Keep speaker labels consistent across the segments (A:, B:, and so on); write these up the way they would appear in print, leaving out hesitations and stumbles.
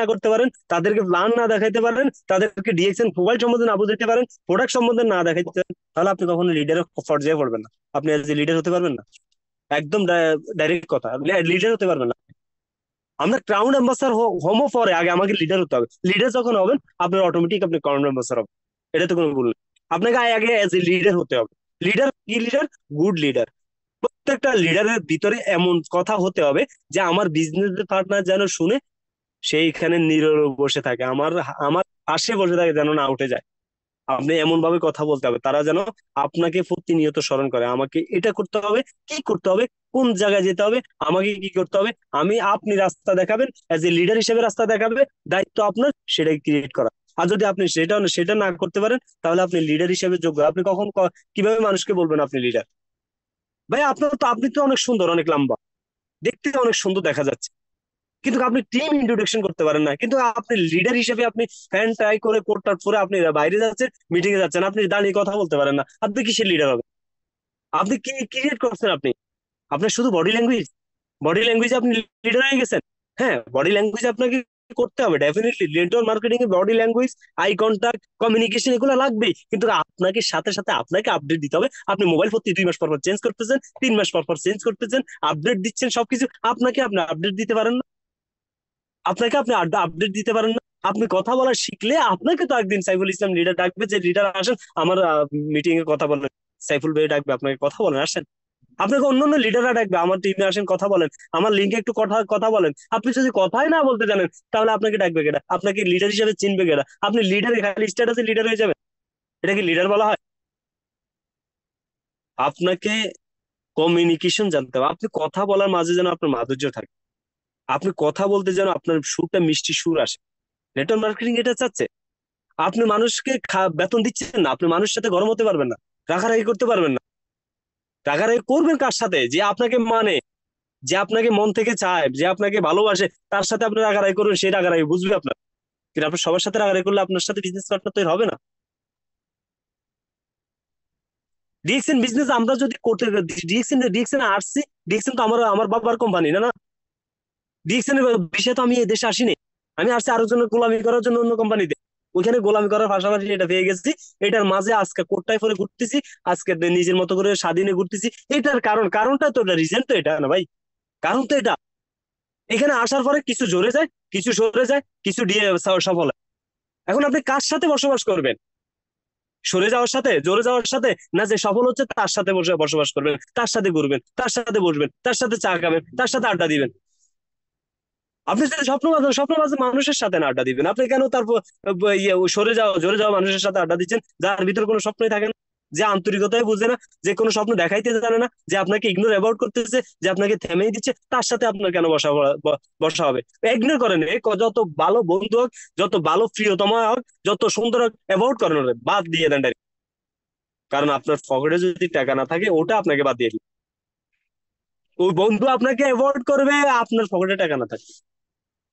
A: না করতে পারেন, তাদেরকে প্ল্যান না দেখাইতে পারেন, তাদেরকে ডিএক্সএন প্রোভাইড সম্বন্ধে না বুঝাইতে পারেন, প্রোডাক্ট সম্বন্ধে না দেখাইতে পারেন, তাহলে আপনি কখনো লিডারের পর্যায়ে পড়বেন না। আপনি এজ এ লিডার হতে পারবেন না। একদম ডাইরেক্ট কথা, লিডার হতে পারবেন না। আমরা ক্রাউন অ্যাম্বাসাডার হোমো পরে, আগে আমাকে লিডার হতে হবে। লিডার যখন হবেন আপনার অটোমেটিক আপনি ক্রাউন অ্যাম্বাসাডার হবেন। এটা তো কোনো ভুল নেই। আপনাকে আগে এজ এ লিডার হতে হবে। লিডার কি লিডার? Good leader. প্রত্যেকটা লিডারের ভিতরে এমন কথা হতে হবে যে আমার বিজনেস পার্টনার যেন শুনে সেইখানে নীরবে বসে থাকে, আমার আমার পাশে বসে থাকে, যেন না উঠে যায়। আপনি এমন ভাবে কথা বলতে হবে তারা যেন আপনাকে প্রতিনিয়ত স্মরণ করে, আমাকে এটা করতে হবে, কি করতে হবে, কোন জায়গায় যেতে হবে, আমাকে কি করতে হবে। আপনি রাস্তা দেখাবেন, এজ এ লিডার হিসেবে রাস্তা দেখাবে, দায়িত্ব আপনার সেটাই ক্রিয়েট করা। আর যদি আপনি সেটা না করতে পারেন, তাহলে আপনি লিডার হিসেবে যোগ্য? আপনি কখন কিভাবে মানুষকে বলবেন আপনি লিডার? ভাই আপনি তো অনেক সুন্দর, অনেক লম্বা, দেখতে অনেক সুন্দর দেখা যাচ্ছে, কিন্তু আপনি টিম ইন্ট্রোডাকশন করতে পারেন না। কিন্তু আপনি লিডার হিসেবে আপনি ফ্যান ট্রাই করে কোটটা পরে আপনি বাইরে যাচ্ছেন, মিটিং এ যাচ্ছেন, আপনি দাঁড়িয়ে কথা বলতে পারেন না, আপনি কিসের লিডার হবে? আপনি কি ক্রিয়েট করছেন? আপনার শুধু বডি ল্যাঙ্গুয়েজ, বডি ল্যাঙ্গুয়েজ আপনি লিডার হয়ে গেছেন। হ্যাঁ, বডি ল্যাঙ্গুয়েজ আপনাকে করতে হবে ডেফিনেটলি। নেটওয়ার্ক মার্কেটিং এ body language, eye contact, communication এগুলো লাগবেই, কিন্তু আপনাকে সাথে সাথে আপনাকে আপডেট দিতে হবে। আপনি মোবাইল প্রতি 2 মাস পর পর চেঞ্জ করতেছেন, 3 মাস পর পর চেঞ্জ করতেছেন, আপডেট দিচ্ছেন সবকিছু, আপনি আপডেট দিতে পারেন না। আপনি আপডেট দিতে পারেন না। আপনি কথা বলা শিখলে আপনাকে তো একদিন সাইফুল ইসলাম লিডার ডাকবে, যে লিডার আসেন আমার মিটিং এ কথা বলেন। সাইফুল ভাই ডাকবে আপনাকে, কথা বলেন, আসেন। আপনাকে অন্য অন্য লিডাররা ডাকবে, আমার টিমে আসেন, কথা বলেন, আমার লিঙ্কে একটু কথা কথা বলেন। আপনি যদি কথাই না বলতে জানেন, তাহলে আপনাকে ডাকবে কেটা? আপনাকে লিডার হিসেবে চিনবে কেটা? আপনি লিডার, খালি স্ট্যাটাসে লিডার হয়ে যাবেন, এটা কি লিডার বলা হয়? আপনাকে কমিউনিকেশন জানতে হবে। আপনি কথা বলার মাঝে যেন আপনার মাধুর্য থাকে, আপনি কথা বলতে যেন আপনার সুরটা মিষ্টি সুর আসে। নেটওয়ার্ক মার্কেটিং এটা চাচ্ছে। আপনি মানুষকে বেতন দিচ্ছেন না, আপনি মানুষের সাথে গরম হতে পারবেন না, রাগারাগি করতে পারবেন না। রাগারাগি করবেন কার সাথে? যে আপনাকে মানে, যে আপনাকে মন থেকে চায়, যে আপনাকে ভালোবাসে, তার সাথে আপনি রাগারাগি করবেন, সেই রাগারাগি বুঝবে আপনার। কিন্তু আপনি সবার সাথে রাগারাগি করলে আপনার সাথে বিজনেস পার্টনার তৈরি হবে না। ডিএক্সএন বিজনেস আমরা যদি করতে, ডিএক্সএন আসছি, ডিএক্সএন তো আমার বাবার কোম্পানি না, না। ডিএক্সএন এর বিষয়ে তো আমি এই দেশে আসিনি। আমি আসছি আরেকজনের গোলামি করার জন্য অন্য কোম্পানিতে। ওইখানে গোলামি করার পাশাপাশি এটা পেয়ে গেছি, এটার মাঝে আজকে কোটটাই পরে ঘুরতেছি, আজকে নিজের মতো করে স্বাধীনে ঘুরতেছি। এটার কারণটা তো এটা, রিজন তো এটা না ভাই, কারণ তো এটা। এখানে আসার পরে কিছু জোরে যায়, কিছু সরে যায়, কিছু দিয়ে সফল হয়। এখন আপনি কার সাথে বসবাস করবেন? সরে যাওয়ার সাথে, জোরে যাওয়ার সাথে, না যে সফল হচ্ছে তার সাথে বসে বসবাস করবেন, তার সাথে ঘুরবেন, তার সাথে বসবেন, তার সাথে চা খাবেন, তার সাথে আড্ডা দিবেন। আপনি যদি স্বপ্ন মাঝে মানুষের সাথে না আড্ডা দিবেন, আপনি কেন তারপর সরে যাওয়া, জোরে যাওয়া মানুষের সাথে আড্ডা দিচ্ছেন, যার ভিতরে কোনো স্বপ্নই থাকে না, যে আন্তরিকতাই বুঝে না, যে কোনো স্বপ্ন দেখাইতে জানে না, যে আপনাকে ইগনোর অ্যাভয়েড করতেছে, যে আপনাকে থেমেই দিচ্ছে, তার সাথে আপনার কেন বসা হবে? ইগনোর করেন। যত ভালো বন্ধু হোক, যত ভালো প্রিয়তম হোক, যত সুন্দর হোক, অ্যাভয়েড করেন ওরে, বাদ দিয়ে দেন direct। কারণ আপনার পকেটে যদি টাকা না থাকে, ওটা আপনাকে বাদ দিয়ে দিবে। ওই বন্ধু আপনাকে অ্যাভয়েড করবে, আপনার পকেটে টাকা না থাকে।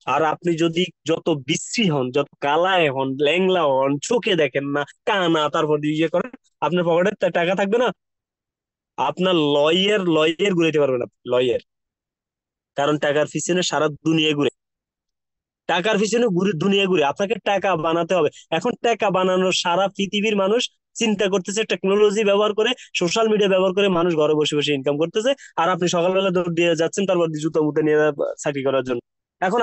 A: আর আপনি যদি যত বিশ্রী হন, যত কালায় হন, ল্যাংলা হন, চোখে দেখেন না, কানা, তারপর দিয়ে ইয়ে করেন, আপনার পকেটে টাকা থাকবে না। আপনার লয়ের ঘুরাইতে পারবেন আপনি, লয়ের। কারণ টাকার পিছনে সারা দুনিয়া ঘুরে, টাকার পিছনে ঘুরে দুনিয়া ঘুরে, আপনাকে টাকা বানাতে হবে। এখন টাকা বানানোর সারা পৃথিবীর মানুষ চিন্তা করতেছে, টেকনোলজি ব্যবহার করে, সোশ্যাল মিডিয়া ব্যবহার করে মানুষ ঘরে বসে বসে ইনকাম করতেছে। আর আপনি সকালবেলা দৌড় দিয়ে যাচ্ছেন, তারপর জুতো মুতে নিয়ে চাকরি করার জন্য। এখন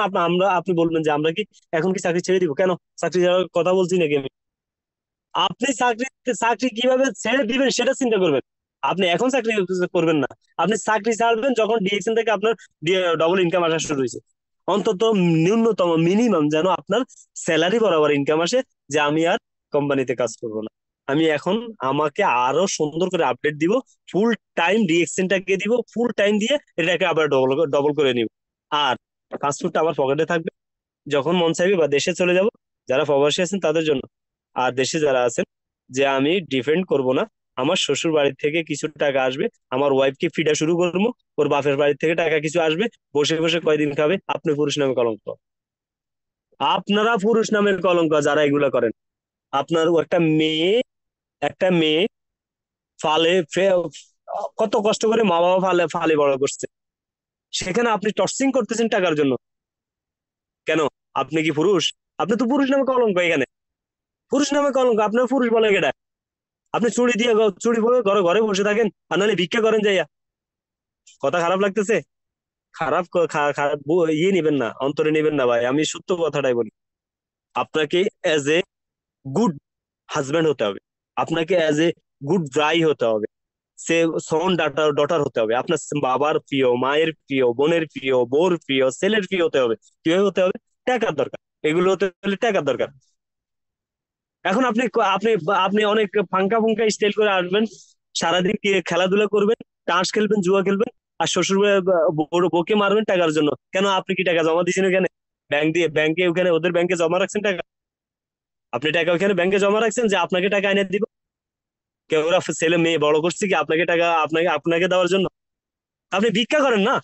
A: আপনি বলবেন যে আমরা কি এখন কি চাকরি ছেড়ে দিব? কেন? চাকরি যাওয়ার কথা বলছি নাকি আমি? আপনি চাকরি কিভাবে ছেড়ে দিবেন সেটা চিন্তা করবেন। আপনি এখন চাকরি করবেন না, আপনি চাকরি ছাড়বেন যখন ডিএক্সএন থেকে আপনার ডবল ইনকাম আসা শুরু হয়েছে। অন্তত ন্যূনতম মিনিমাম যেন আপনার স্যালারি বরাবর ইনকাম আসে, যে আমি আর কোম্পানিতে কাজ করব না। আমি এখন আমাকে আরো সুন্দর করে আপডেট দিব, ফুল টাইম ডিএক্সএনটাকে দিব, ফুল টাইম দিয়ে এটাকে আবার ডবল ডবল করে নিব। আর পাসপোর্টটা আমার পকেটে থাকবে, যখন মন চাইবে বা দেশে চলে যাব, যারা প্রবাসী আছেন তাদের জন্য। আর দেশে যারা আছেন, যে আমি ডিফেন্ড করব না, আমার শ্বশুর বাড়ি থেকে কিছু টাকা আসবে, আমার ওয়াইফকে ফিডা শুরু করবো, ওর বাপের বাড়ি থেকে টাকা কিছু আসবে, বসে বসে কয়দিন খাবে। আপনি পুরুষ নামে কলঙ্ক, আপনারা পুরুষ নামের কলঙ্ক যারা এগুলা করেন। আপনার একটা মেয়ে কত কষ্ট করে মা বাবা ফালে ফালে বড় করছে, সেখানে আপনি টর্চিং করতেছেন টাকার জন্য। কেন? আপনি কি পুরুষ? আপনি তো পুরুষ নামে কলঙ্ক এখানে। পুরুষ নামে কলঙ্ক, আপনার পুরুষ বলে কেটা? আপনি চুড়ি দিয়ে চুড়ি পরে ঘরে ঘরে বসে থাকেন, আর নাহলে ভিক্ষা করেন যাইয়া। কথা খারাপ লাগতেছে? খারাপ খারাপ ইয়ে নিবেন না, অন্তরে নিবেন না ভাই, আমি সত্য কথাটাই বলি। আপনাকে এজ এ গুড হাজবেন্ড হতে হবে, আপনাকে এজ এ গুড ভাই হতে হবে, সে সন ডটার ডটার হতে হবে, আপনার বাবার প্রিয়, মায়ের প্রিয়, বোনের প্রিয়, বোর প্রিয়, ছেলের প্রিয় হতে হবে। কিভাবে হতে হবে? টাকার দরকার, এগুলো হতে হলে টাকার দরকার। এখন আপনি আপনি আপনি অনেক ফাঙ্কা ফুঙ্কা স্টাইল করে আসবেন, সারাদিন কি খেলাধুলা করবেন, তাস খেলবেন, জুয়া খেলবেন, আর শ্বশুর বউকে মারবেন টাকার জন্য। কেন? আপনি কি টাকা জমা দিয়েছেন ওখানে? ব্যাংক দিয়ে ব্যাংকে ওখানে ওদের ব্যাংকে জমা রাখছেন টাকা? আপনি টাকা ওখানে ব্যাংকে জমা রাখছেন যে আপনাকে টাকা এনে দিব? কেউ ওরা ছেলে মেয়ে বড় করছে কি আপনাকে টাকা আপনাকে আপনাকে দেওয়ার জন্য? আপনি ভিক্ষা করেন না?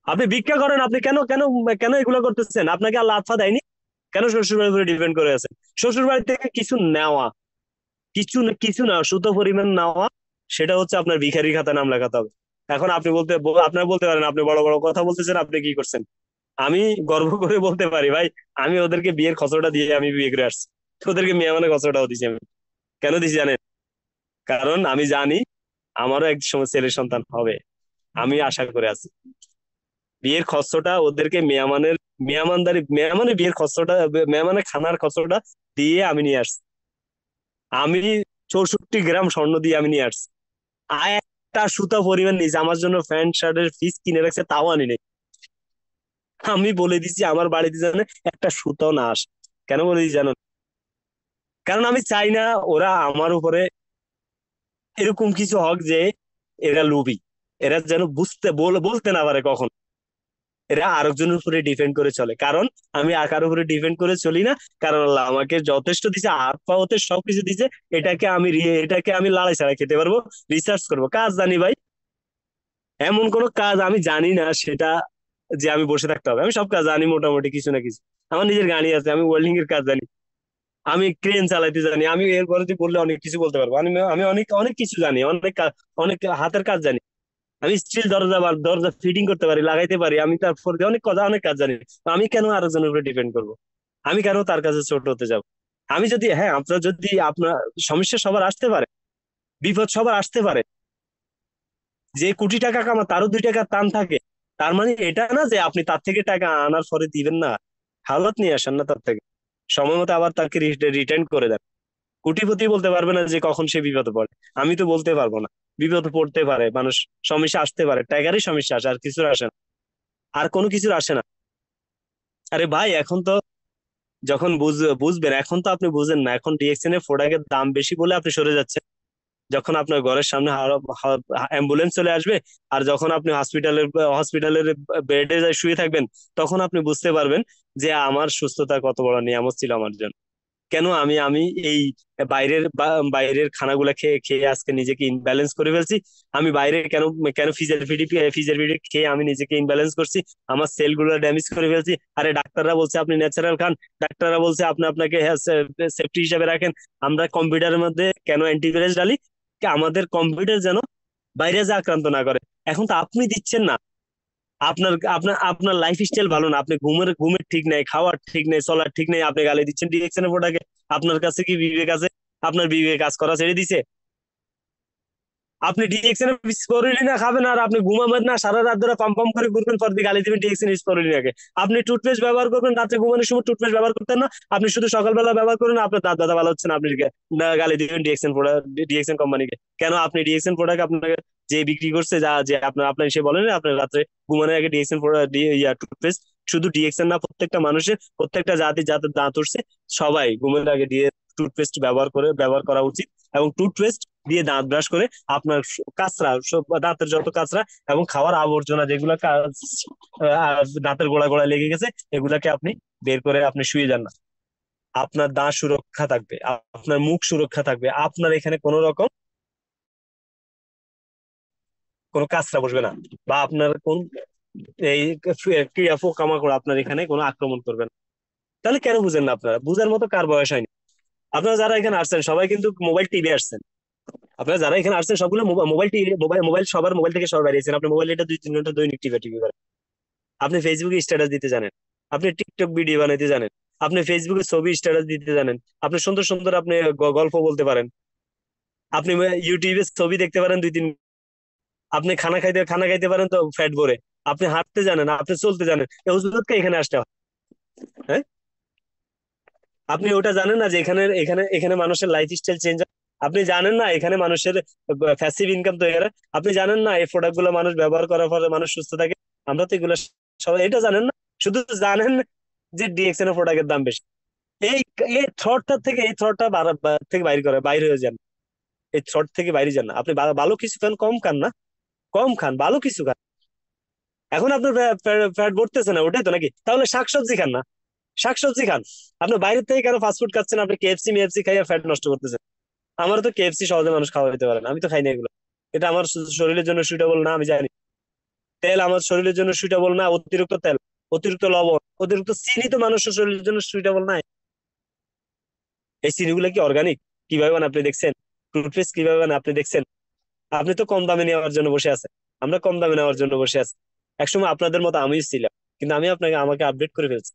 A: আপনি ভিক্ষা করেন, আপনি কেন কেন কেন এগুলো করতেছেন? আপনাকে আল্লাহ আত্মা দেয়নি? কেন শ্বশুর বাড়ির উপরে ডিপেন্ড করে আছেন? শ্বশুর বাড়ি থেকে কিছু নেওয়া, কিছু না, সুতো পরিমাণ নেওয়া, সেটা হচ্ছে আপনার ভিখারির খাতা নাম লেখাতে হবে। এখন আপনি আপনার বলতে পারেন আপনি বড় বড় কথা বলতেছেন, আপনি কি করছেন? আমি গর্ব করে বলতে পারি ভাই, আমি ওদেরকে বিয়ের খরচটা দিয়ে আমি বিয়ে করে আসছি। ওদেরকে মেয়ে মানে খরচটাও দিছি আমি। কেন দিছি জানেন? কারণ আমি জানি আমারও এক সময় ছেলের সন্তান হবে, আমি আশা করে আছি। বিয়ের খরচটা ওদেরকে মেয়ামানের বিয়ের খরচটা, মেয়ামানের খানার খরচটা দিয়ে আমি নিয়ে আসছি। আমি 64 গ্রাম স্বর্ণ দিয়ে আমি নিয়ে আসছি। আর একটা সুতা পরিমাণ নিয়েছে আমার জন্য, প্যান্ট শার্টের পিস কিনে রাখছে, তাও আনি নাই। আমি বলে দিছি আমার বাড়িতে যেন একটা সুতাও না আসে। কেন বলে দিছি জানো? কারণ আমি চাই না ওরা আমার উপরে এরকম কিছু হোক যে এরা লোভী, এরা যেন বলতে না পারে কখন এরা আরেকজনের উপরে ডিপেন্ড করে চলে। কারণ আমি কারোর উপরে ডিপেন্ড করে চলি না। কারণ আল্লাহ আমাকে যথেষ্ট দিছে, হাত পা হতে সবকিছু দিছে। এটাকে আমি লাড়াই ছাড়া খেতে পারবো, রিসার্চ করবো, কাজ জানি ভাই। এমন কোনো কাজ আমি জানি না সেটা যে আমি বসে থাকতে হবে। আমি সব কাজ জানি মোটামুটি কিছু না কিছু। আমার নিজের গাড়ি আছে, আমি ওয়েল্ডিং এর কাজ জানি, আমি ক্রেন চালাইতে জানি, আমি এরপরে তুই বললে অনেক কিছু বলতে পারবো। আমি অনেক অনেক কিছু জানি, অনেক হাতের কাজ জানি। আমি স্টিল দরজা ফিটিং করতে পারি, লাগাইতে পারি, আমি তারপর দিয়ে অনেক কাজ জানি। তো আমি কেন আরেকজনের উপরে ডিপেন্ড করবো? আমি কেন তার কাছে ছোট হতে যাব? আমি যদি, হ্যাঁ, আপনার সমস্যা সবার আসতে পারে, বিপদ সবার আসতে পারে। যে কোটি টাকা কামা তারও 2 টাকার টান থাকে, তার মানে এটা না যে আপনি তার থেকে টাকা আনার পরে দিবেন না। হালত নিয়ে আসেন না তার থেকে, সময় মতো আবার তাকে রিটার্ন করে দেন। কোটিপতি বলতে পারবে না যে কখন সে বিপদে পড়ে। আমি তো বলতে পারবো না। বিপদে পড়তে পারে মানুষ, সমস্যা আসতে পারে, টাইগারই সমস্যা আসে, আর কিছুর আসে না, আর কোনো কিছুর আসে না। আরে ভাই এখন তো যখন বুঝবেন, এখন তো আপনি বুঝেন না, এখন ডিএক্সএন এর প্রোডাক্টের দাম বেশি বলে আপনি সরে যাচ্ছেন। যখন আপনার ঘরের সামনে অ্যাম্বুলেন্স চলে আসবে, আর যখন আপনি হসপিটালের বেডে শুয়ে থাকবেন, তখন আপনি বুঝতে পারবেন যে আমার সুস্থতা কত বড় নিয়ামত ছিল আমার জন্য। কেন আমি আমি এই বাইরের খানাগুলা খেয়ে খেয়ে আজকে নিজেকে ইনব্যালেন্স করে ফেলছি। আমি বাইরে কেন কেন ফিজার ফিডি খেয়ে আমি নিজেকে ইনব্যালেন্স করছি, আমার সেলগুলো ড্যামেজ করে ফেলছি। আরে ডাক্তাররা বলছে আপনি ন্যাচারাল খান, ডাক্তাররা বলছে আপনাকে সেফটি হিসাবে রাখেন। আমরা কম্পিউটারের মধ্যে কেন অ্যান্টিভাইরাস ডালি? আমাদের কম্পিউটার যেন বাইরে যা আক্রান্ত না করে। এখন তো আপনি দিচ্ছেন না। আপনার লাইফ স্টাইল ভালো না, আপনি ঘুমের ঠিক নাই, খাওয়ার ঠিক নেই, চলার ঠিক নেই, আপনি গালি দিচ্ছেন ডিরেকশনের প্রোডাক্টে। আপনার কাছে কি বিবেক আছে? আপনার বিবেক কাজ করা ছেড়ে দিছে? আপনি ডিএক্সএন স্পরুলিনা খাবেন, আর আপনি ঘুমাবেন না, সারা রাত ধরে পাম পাম করে ঘুরবেন, পর দিয়ে গালি দিবেন ডিএক্সএন স্পরুলিনাকে। আপনি টুথপেস্ট ব্যবহার করবেন, রাতে ঘুমানোর সময় টুথপেস্ট ব্যবহার করতেন না, আপনি শুধু সকালবেলা ব্যবহার করেন, আপনার দাঁত ব্যথা ভালো হচ্ছে না, আপনি গালি দিবেন ডিএক্সএন কোম্পানিকে। কেন? আপনি ডিএক্সএন প্রোডাক্ট আপনাকে যে বিক্রি করছে, যা যে আপনার এসে বলেন আপনার রাত্রে ঘুমানোর আগে ডিএক্সএন প্রোডাক্ট, টুথপেস্ট, শুধু ডিএক্সএন না, প্রত্যেকটা মানুষের, প্রত্যেকটা জাতি যাদের দাঁত উঠছে, সবাই ঘুমের আগে টুথপেস্ট ব্যবহার করা উচিত। এবং টুথপেস্ট দিয়ে দাঁত ব্রাশ করে আপনার কাঁচরা, দাঁতের যত কাঁচরা এবং খাওয়ার আবর্জনা যেগুলো দাঁতের গোড়া গোড়া লেগে গেছে, এগুলাকে আপনি বের করে আপনি শুয়ে যান না। আপনার দাঁত সুরক্ষা থাকবে, আপনার মুখ সুরক্ষা থাকবে, আপনার এখানে কোনো রকম কোনো কাঁচরা বসবে না, বা আপনার কোন এই ক্রিয়া পোকামাকড় আপনার এখানে কোনো আক্রমণ করবে না। তাহলে কেন বুঝেন না? আপনারা বুঝার মতো কার বয়স হয়নি? আপনারা যারা এখানে আসছেন সবাই কিন্তু মোবাইল টিভি আসছেন। আপনারা যারা এখানে আসছেন সবগুলো মোবাইল টিভি, মোবাইল সবার মোবাইল থেকে সবাই বেরিয়েছেন। আপনি মোবাইল এটা 2-3 ঘন্টা দৈনিক টিভি টিভি করেন, আপনি ফেসবুকে স্ট্যাটাস দিতে জানেন, আপনি টিকটক ভিডিও বানাইতে জানেন, আপনি ফেসবুকে ছবি স্ট্যাটাস দিতে জানেন, আপনি সুন্দর সুন্দর আপনি গল্প বলতে পারেন, আপনি ইউটিউবে ছবি দেখতে পারেন 2-3, আপনি খানা খাইতে পারেন তো ফ্যাট ভরে, আপনি হাঁটতে জানেন, আপনি চলতে জানেন, এই হুজুরকে এখানে আসতে হয়। হ্যাঁ, আপনি ওটা জানেন না যে এখানে এখানে এখানে মানুষের লাইফ স্টাইল চেঞ্জ হয়? আপনি জানেন না এখানে মানুষের প্যাসিভ ইনকাম তৈরি হয়? আপনি জানেন না এই প্রোডাক্ট গুলো মানুষ ব্যবহার করার ফলে মানুষ সুস্থ থাকে? আমরা তো এগুলো সবাই এটা জানেন না, শুধু জানেন যে ডিএক্সএন এর প্রোডাক্টের দাম বেশি। এই এই থ্রটটা থেকে এই থ্রটটা থেকে বাইরে হয়ে যান, এই থ্রট থেকে বাইরে যান না। আপনি ভালো কিছু খান, কম খান না, কম খান, ভালো কিছু খান। এখন আপনার ফ্যাট বাড়তেছে না, ওটাই তো নাকি? তাহলে শাকসবজি খান না, শাকসবজি খান। আপনি বাইরে থেকে কেন ফাস্টফুড খাচ্ছেন? আপনি কেএফসি মিএফসি খাইয়া ফ্যাট নষ্ট করতেছেন। আমার তো কেএফসি সহজে মানুষ খাওয়া দিতে পারে না, আমি তো খাই না এগুলো। এটা আমার শরীরের জন্য সুইটেবল না, আমি জানি। তেল আমার শরীরের জন্য সুইটেবল না, অতিরিক্ত তেল, অতিরিক্ত লবণ, অতিরিক্ত চিনি তো মানুষের শরীরের জন্য সুইটেবল না। এই চিনিগুলো কি অর্গানিক? কিভাবে বানায় আপনি দেখছেন? টুথপেস্ট কিভাবে বানায় আপনি দেখছেন? আপনি তো কম দামে নেওয়ার জন্য বসে আছেন, আমরা কম দামে নেওয়ার জন্য বসে আছি। একসময় আপনাদের মতো আমিও ছিলাম, কিন্তু আমি আমাকে আপডেট করে ফেলছি।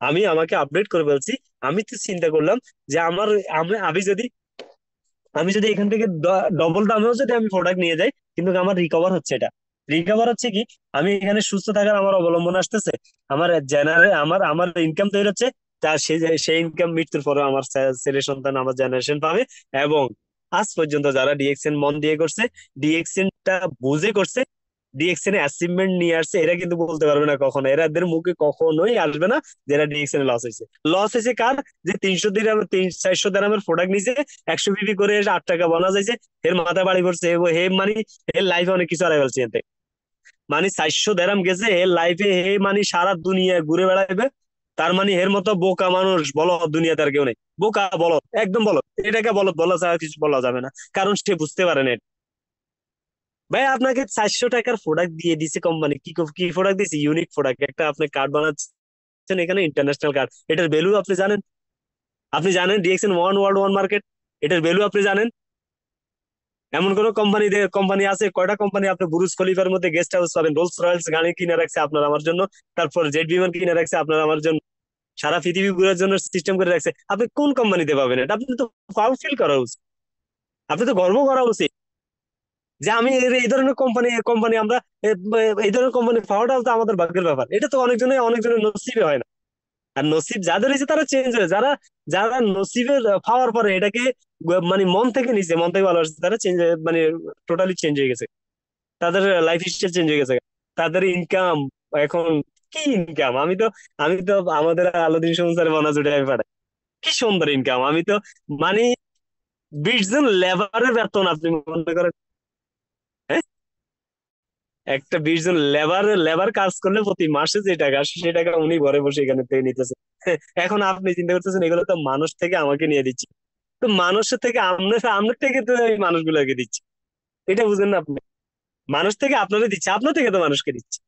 A: আমি আমাকে আপডেট করে ফেলছি। আমি তো চিন্তা করলাম যে আমি যদি এখান থেকে ডবল দামেও যদি আমি প্রোডাক্ট নিয়ে যাই, কিন্তু আমার রিকভার হচ্ছে। এটা রিকভার হচ্ছে কি, আমি এখানে সুস্থ থাকার আমার অবলম্বন আসতেছে, আমার আমার আমার ইনকাম তৈরি হচ্ছে, তা সেই ইনকাম মৃত্যুর পরে আমার ছেলে সন্তান, আমার জেনারেশন পাবে। এবং আজ পর্যন্ত যারা ডিএক্সএন মন দিয়ে করছে, ডিএক্সএনটা বুঝে করছে, ডিএক্সএন অ্যাচিভমেন্ট নিয়ে আসছে, এরা কিন্তু বলতে পারবে না কখনো, এদের মুখে কখনোই আসবে না যে এরা ডিএক্সএন লস হয়েছে। লস হয়েছে কার? যে 300 দিরাম 400 দিরামের প্রোডাক্ট নিছে, 100 বিপি করে এসে 8 টাকা বোনাস যাইছে, এর মাথা বাড়ি পড়ছে, হে মানে এর লাইফে অনেক কিছু হারাই ফেলছে এতে। মানে 400 দিরাম গেছে এর লাইফে, হে মানে সারা দুনিয়া ঘুরে বেড়াইবে। তার মানে এর মতো বোকা মানুষ বলো দুনিয়াতে আর কেউ নেই। বোকা বলো, একদম বলো, এটাকে বলো, বলা ছাড়া কিছু বলা যাবে না, কারণ সে বুঝতে পারে না। ভাই আপনাকে 400 টাকার প্রোডাক্ট দিয়ে দিছে কোম্পানি, কি কি প্রোডাক্ট দিছে? ইউনিক প্রোডাক্ট একটা, আপনি কার্ড বানাচ্ছেন এখানে, ইন্টারন্যাশনাল কার্ড, এটার ভ্যালু আপনি জানেন? আপনি জানেন DXN one world one market, এটার ভ্যালু আপনি জানেন? এমন কোন কোম্পানি আছে? কয়টা কোম্পানি আপনি বুরুজ খলিফার মধ্যে গেস্ট হাউস পাবেন, রোলস রয়েলস গাড়ি কিনে রাখছে আপনার আমার জন্য, তারপর জেট বিমান কিনে রাখছে আপনার আমার জন্য, সারা পৃথিবী ঘুরার জন্য সিস্টেম করে রাখছে, আপনি কোন কোম্পানিতে পাবেন এটা? আপনি তো প্রাউড ফিল করা উচিত, আপনি তো গর্ব করা উচিত যে আমি এই ধরনের কোম্পানি আমরা এই ধরনের কোম্পানি পাওয়াটাও তো আমাদের ভাগ্যের ব্যাপার। এটা তো অনেকজনের নসিবে হয় না। আর নসিব যাদের হয়েছে তারা চেঞ্জ হয়ে, যারা যারা নসিবের পাওয়ার পরে এটাকে মানে মন থেকে নিছে, মন থেকে ভালোবাসছে, তারা চেঞ্জ, মানে টোটালি চেঞ্জ হয়ে গেছে, তাদের লাইফ স্টাইল চেঞ্জ হয়ে গেছে, তাদের ইনকাম এখন কি ইনকাম! আমি তো আমাদের আলাদিন সংসারে বনা জুড়ে আমি পাঠাই, কি সুন্দর ইনকাম! আমি তো মানে 20 জন লেবারের বেতন আপনি মনে করেন। হ্যাঁ, একটা 20 জন লেবার লেবার কাজ করলে প্রতি মাসে যে টাকা আসে, সেই টাকা উনি ঘরে বসে এখানে থেকে নিতেছে। এখন আপনি চিন্তা করতেছেন এগুলো তো মানুষ থেকে আমাকে নিয়ে দিচ্ছে, তো মানুষের থেকে আপনার থেকে তো এই মানুষগুলোকে দিচ্ছে। এটা বুঝেন না আপনি? মানুষ থেকে আপনারা দিচ্ছে, আপনার থেকে তো মানুষকে দিচ্ছে।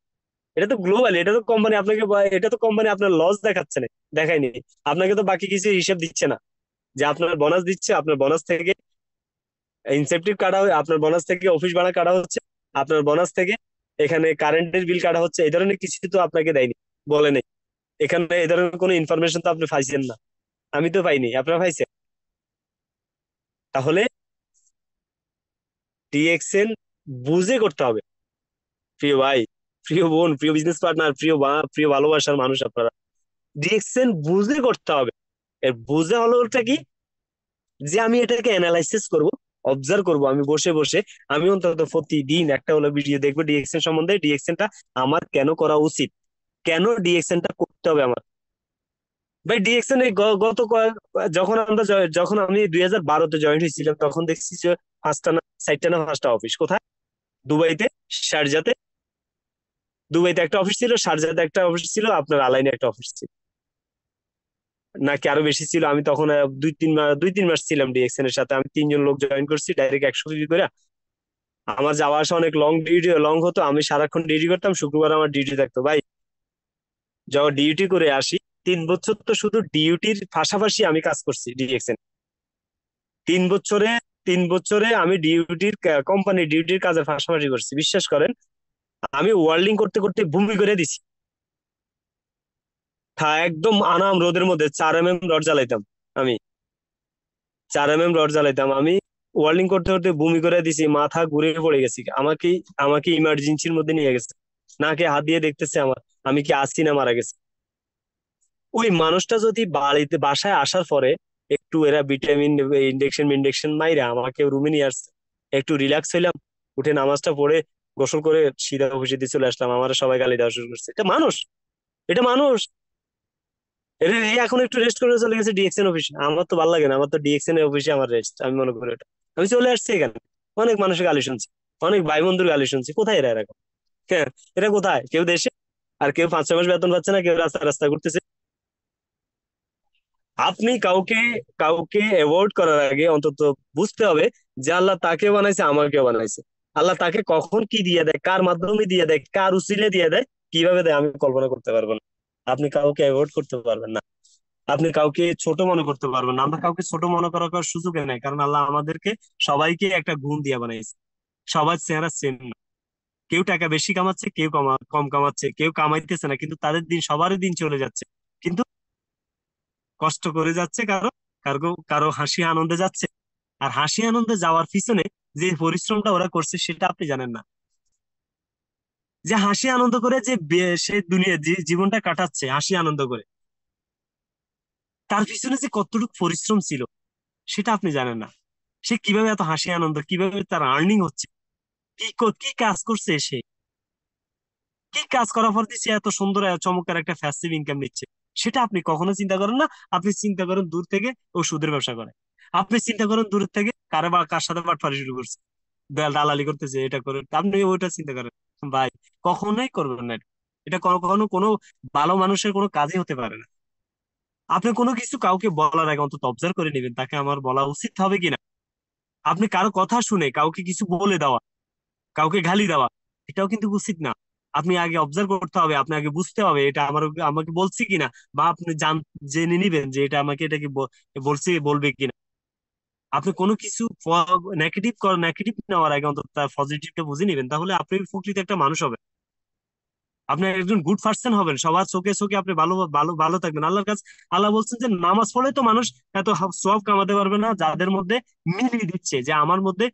A: এটা তো গ্লোবাল, এটা তো কোম্পানি আপনাকে এটা তো কোম্পানি আপনার লস দেখাচ্ছে না, দেখায়নি। আপনাকে তো বাকি কিছু হিসেব দিচ্ছে না, যে আপনার বোনাস দিচ্ছে, আপনার বোনাস থেকে ইনসেপটিভ কাটা হয়, আপনার বোনাস থেকে অফিস ভাড়া কাটা হচ্ছে, আপনার বোনাস থেকে এখানে কারেন্টের বিল কাটা হচ্ছে, এই ধরনের কিছু তো আপনাকে দেয়নি, বলে নেই। এখানে এই ধরনের কোনো ইনফরমেশন তো আপনি পাইছেন না, আমি তো পাইনি, আপনারা পাইছেন। তাহলে ডিএক্সএন বুঝে করতে হবে। প্রিয় ভাই, প্রিয় বোন, প্রিয় বিজনেস পার্টনার, প্রিয় ভালোবাসার মানুষ আপনারা, ডিএক্সএন বুঝে করতে হবে। এর বুঝে হলো ওটা কি, যে আমি এটাকে অ্যানালাইসিস করব, অবজার্ভ করব, আমি বসে বসে আমি অন্তত প্রতিদিন একটা হলো ভিডিও দেখবো ডিএক্সএন সম্বন্ধে, ডিএক্সএনটা আমার কেন করা উচিত, কেন ডিএক্সএনটা করতে হবে আমার। ভাই ডিএক্সএন এই যখন আমি 2012-তে জয়েন হয়েছিলাম, তখন দেখছি যে 5টা না 4টা না 5টা অফিস কোথায়? দুবাইতে, শারজাতে। দুবাইতে একটা অফিস ছিল, শারজাতে একটা অফিস ছিল, আপনার আলাইনে একটা অফিস ছিল, নাকি আরো বেশি ছিল। আমি তখন 2-3 মাস ছিলাম ডিএক্সএন এর সাথে, আমি 3 জন লোক জয়েন করছি ডাইরেক্ট 100 করে। আমার যাওয়া আসা অনেক লং হতো, আমি সারাক্ষণ ডিউটি করতাম, শুক্রবার আমার ডিউটি থাকতো ভাই। যখন ডিউটি করে আসি, 3 বছর তো শুধু ডিউটির পাশাপাশি আমি কাজ করছি ডিএক্সএন। 3 বছরে 3 বছরে আমি কোম্পানি ডিউটির কাজের পাশাপাশি করছি, বিশ্বাস করেন। আমি ওয়ার্ল্ডিং করতে করতে ভূমি করে দিছি। হ্যাঁ, একদম আনাম রোদের মধ্যে 4 mm রড জ্বালাইতাম আমি। 4 mm রড জ্বালাইতাম আমি। ওয়েল্ডিং করতে করতে বমি করে দিছি, মাথা ঘুরে পড়ে গেছি। আমাকে আমাকে ইমার্জেন্সির মধ্যে নিয়ে গেছে, নাকে হাত দিয়ে দেখতেছে আমার আমি কি আছি না মারা গেছি। ওই মানুষটা যদি বাড়িতে বাসায় আসার পরে একটু এরা ভিটামিন ইনজেকশন ইনজেকশন মাইরা আমাকে রুমে নিয়ে আসছে, একটু রিল্যাক্স হইলাম, উঠে নামাজটা পড়ে গোসল করে সিধা অফিসে দিয়ে চলে আসলাম, আমার সবাই গালি দেওয়া শুরু করছে। এটা মানুষ? এটা মানুষ? এটা এই এখন একটু রেস্ট করে চলে গেছে ডিএক্সএন অফিসে। আমার তো ভালো লাগে না, আমার তো ডিএক্সএন এর অফিসে আমার রেস্ট আমি মনে করি এটা। আমি চলে আসছি এখানে, অনেক মানুষের গালি শুনছি, অনেক ভাই বন্ধুর গালি শুনছি। কোথায় এরা এরকম? হ্যাঁ, এরা কোথায়? কেউ দেশে, আর কেউ 5-6 মাস বেতন পাচ্ছে না, কেউ রাস্তা রাস্তা ঘুরতেছে। আপনি কাউকে কাউকে অ্যাভয়েড করার আগে অন্তত বুঝতে হবে যে আল্লাহ তাকে বানাইছে, আমাকেও বানাইছে। আল্লাহ তাকে কখন কি দিয়ে দেয়, কার মাধ্যমে দিয়ে দেয়, কার উসিলে দিয়ে দেয়, কিভাবে দেয়, আমি কল্পনা করতে পারবো না। আপনি কাউকে অ্যাভয়েড করতে পারবেন না, আপনি কাউকে ছোট মনে করতে পারবেন না। আমরা কাউকে ছোট মনে করার কোনো সুযোগ নেই, কারণ আল্লাহ আমাদেরকে সবাইকে একটা গুণ দিয়ে বানাইছে। সবার চেহারা সেম না, কেউ টাকা বেশি কামাচ্ছে, কেউ কম কামাচ্ছে, কেউ কামাইতেছে না কিন্তু তাদের দিন সবারই দিন চলে যাচ্ছে। কিন্তু কষ্ট করে যাচ্ছে কারো, কারো কারো হাসি আনন্দে যাচ্ছে। আর হাসি আনন্দে যাওয়ার পিছনে যে পরিশ্রমটা ওরা করছে সেটা আপনি জানেন না। যে হাসি আনন্দ করে যে সে দুনিয়া জীবনটা কাটাচ্ছে হাসি আনন্দ করে, তার পিছনে যে কতটুকু পরিশ্রম ছিল সেটা আপনি জানেন না। সে কিভাবে এত হাসি আনন্দ, কিভাবে তার আর্নিং হচ্ছে, কি কাজ করছে সে, কি কাজ করার পর দিয়ে সে এত সুন্দর চমৎকার একটা প্যাসিভ ইনকাম নিচ্ছে, সেটা আপনি কখনো চিন্তা করেন না। আপনি চিন্তা করেন দূর থেকে ও সুদের ব্যবসা করে, আপনি চিন্তা করেন দূর থেকে কারে বা কার সাথে বাটপারি শুরু করছে, দালালি করতেছে, এটা করে, আপনি ওইটা চিন্তা করেন। ভাই, কখনোই করবেন না এটা। এটা কখনো কোনো ভালো মানুষের কোনো কাজই হতে পারে না। আপনি কোনো কিছু কাউকে বলার আগে অন্তত অবজার্ভ করে নেবেন তাকে আমার বলা উচিত হবে কিনা। আপনি কারো কথা শুনে কাউকে কিছু বলে দেওয়া, কাউকে গালি দেওয়া, এটাও কিন্তু উচিত না। আপনি আগে অবজার্ভ করতে হবে, আপনি আগে বুঝতে হবে এটা আমার আমাকে বলছে কিনা, বা আপনি জেনে নিবেন যে এটা আমাকে এটা কি বলছে বলবে কিনা। আপনি কোনো কিছু নেগেটিভ নেওয়ার আগে অন্তত তার পজিটিভটা বুঝে নিবেন, তাহলে আপনি প্রকৃত একটা মানুষ হবেন। আপনি একজন গুড পার্সন হবেন, সবার চোখে চোখে আপনি ভালো ভালো ভালো থাকবেন আল্লাহর কাছে। আল্লাহ বলছেন যে নামাজ পড়ে তো মানুষ এত সওয়াব কামাতে পারবে না যাদের মধ্যে মিলিয়ে দিচ্ছে। যে আমার মধ্যে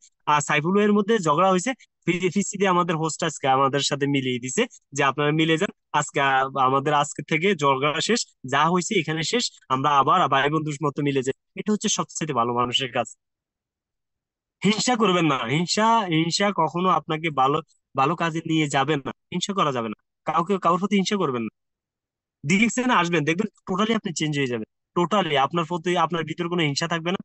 A: সাইফুল ভাইয়ের মধ্যে ঝগড়া হয়েছে, ফিসি দিয়ে আমাদের হোস্ট আজকে আমাদের সাথে মিলিয়ে দিছে যে আপনারা মিলে যান আজকে, আমাদের আজকে থেকে ঝগড়া শেষ, যা হয়েছে এখানে শেষ, আমরা আবার ভাই বন্ধুর মতো মিলে যাই। এটা হচ্ছে সবচেয়ে ভালো মানুষের কাজ। হিংসা করবেন না, হিংসা হিংসা কখনো আপনাকে ভালো ভালো কাজে নিয়ে যাবেন না। হিংসা করা যাবে না, কারোর প্রতি হিংসা করবেন না। ডিরেকশনে আসবেন, দেখবেন টোটালি আপনি চেঞ্জ হয়ে যাবেন। টোটালি আপনার প্রতি, আপনার ভিতরে কোনো হিংসা থাকবে না,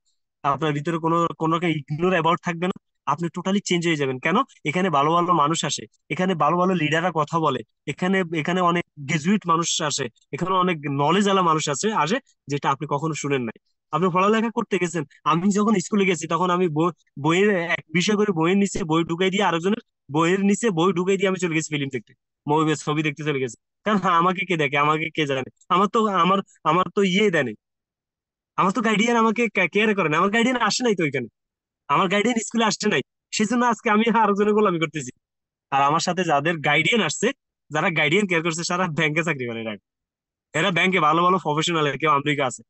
A: আপনার ভিতরে কোনো কোনো রকম ইগনোর অ্যাবাউট থাকবে না। আপনি টোটালি চেঞ্জ হয়ে যাবেন। কেন? এখানে ভালো ভালো মানুষ আসে, এখানে ভালো ভালো লিডাররা কথা বলে, এখানে এখানে অনেক গ্রাজুয়েট মানুষ আসে, এখানে অনেক নলেজ আলা মানুষ আছে আসে, যেটা আপনি কখনো শুনেন নাই। আপনি পড়ালেখা করতে গেছেন, আমি যখন স্কুলে গেছি তখন আমি বইয়ের এক বিষয় করে বইয়ের নিচে বই ঢুকাই দিয়ে আরেকজনের বইয়ের নিচে বই ঢুকাই দিয়ে আমি চলে গেছি ফিল্ম দেখতে, ছবি দেখতে চলে গেছি। কারণ হ্যাঁ, আমাকে কে দেখে, আমাকে কে জানে? আমার তো আমার আমার তো ইয়ে দেয়নি, আমার তো গাইডিয়ান আমাকে কেয়ার করে না, আমার গাইডিয়ান আসে নাই তো ওইখানে, আমার গাইডিয়ান স্কুলে আসে নাই। সেজন্য আজকে আমি আরেকজনের গোলামি করতেছি। আর আমার সাথে যাদের গাইডিয়ান আসছে, যারা গাইডিয়ান কেয়ার করছে, সারা ব্যাংকে চাকরি করে এরা। এরা ব্যাংকে ভালো ভালো প্রফেশনাল, কেউ আমেরিকা আছে।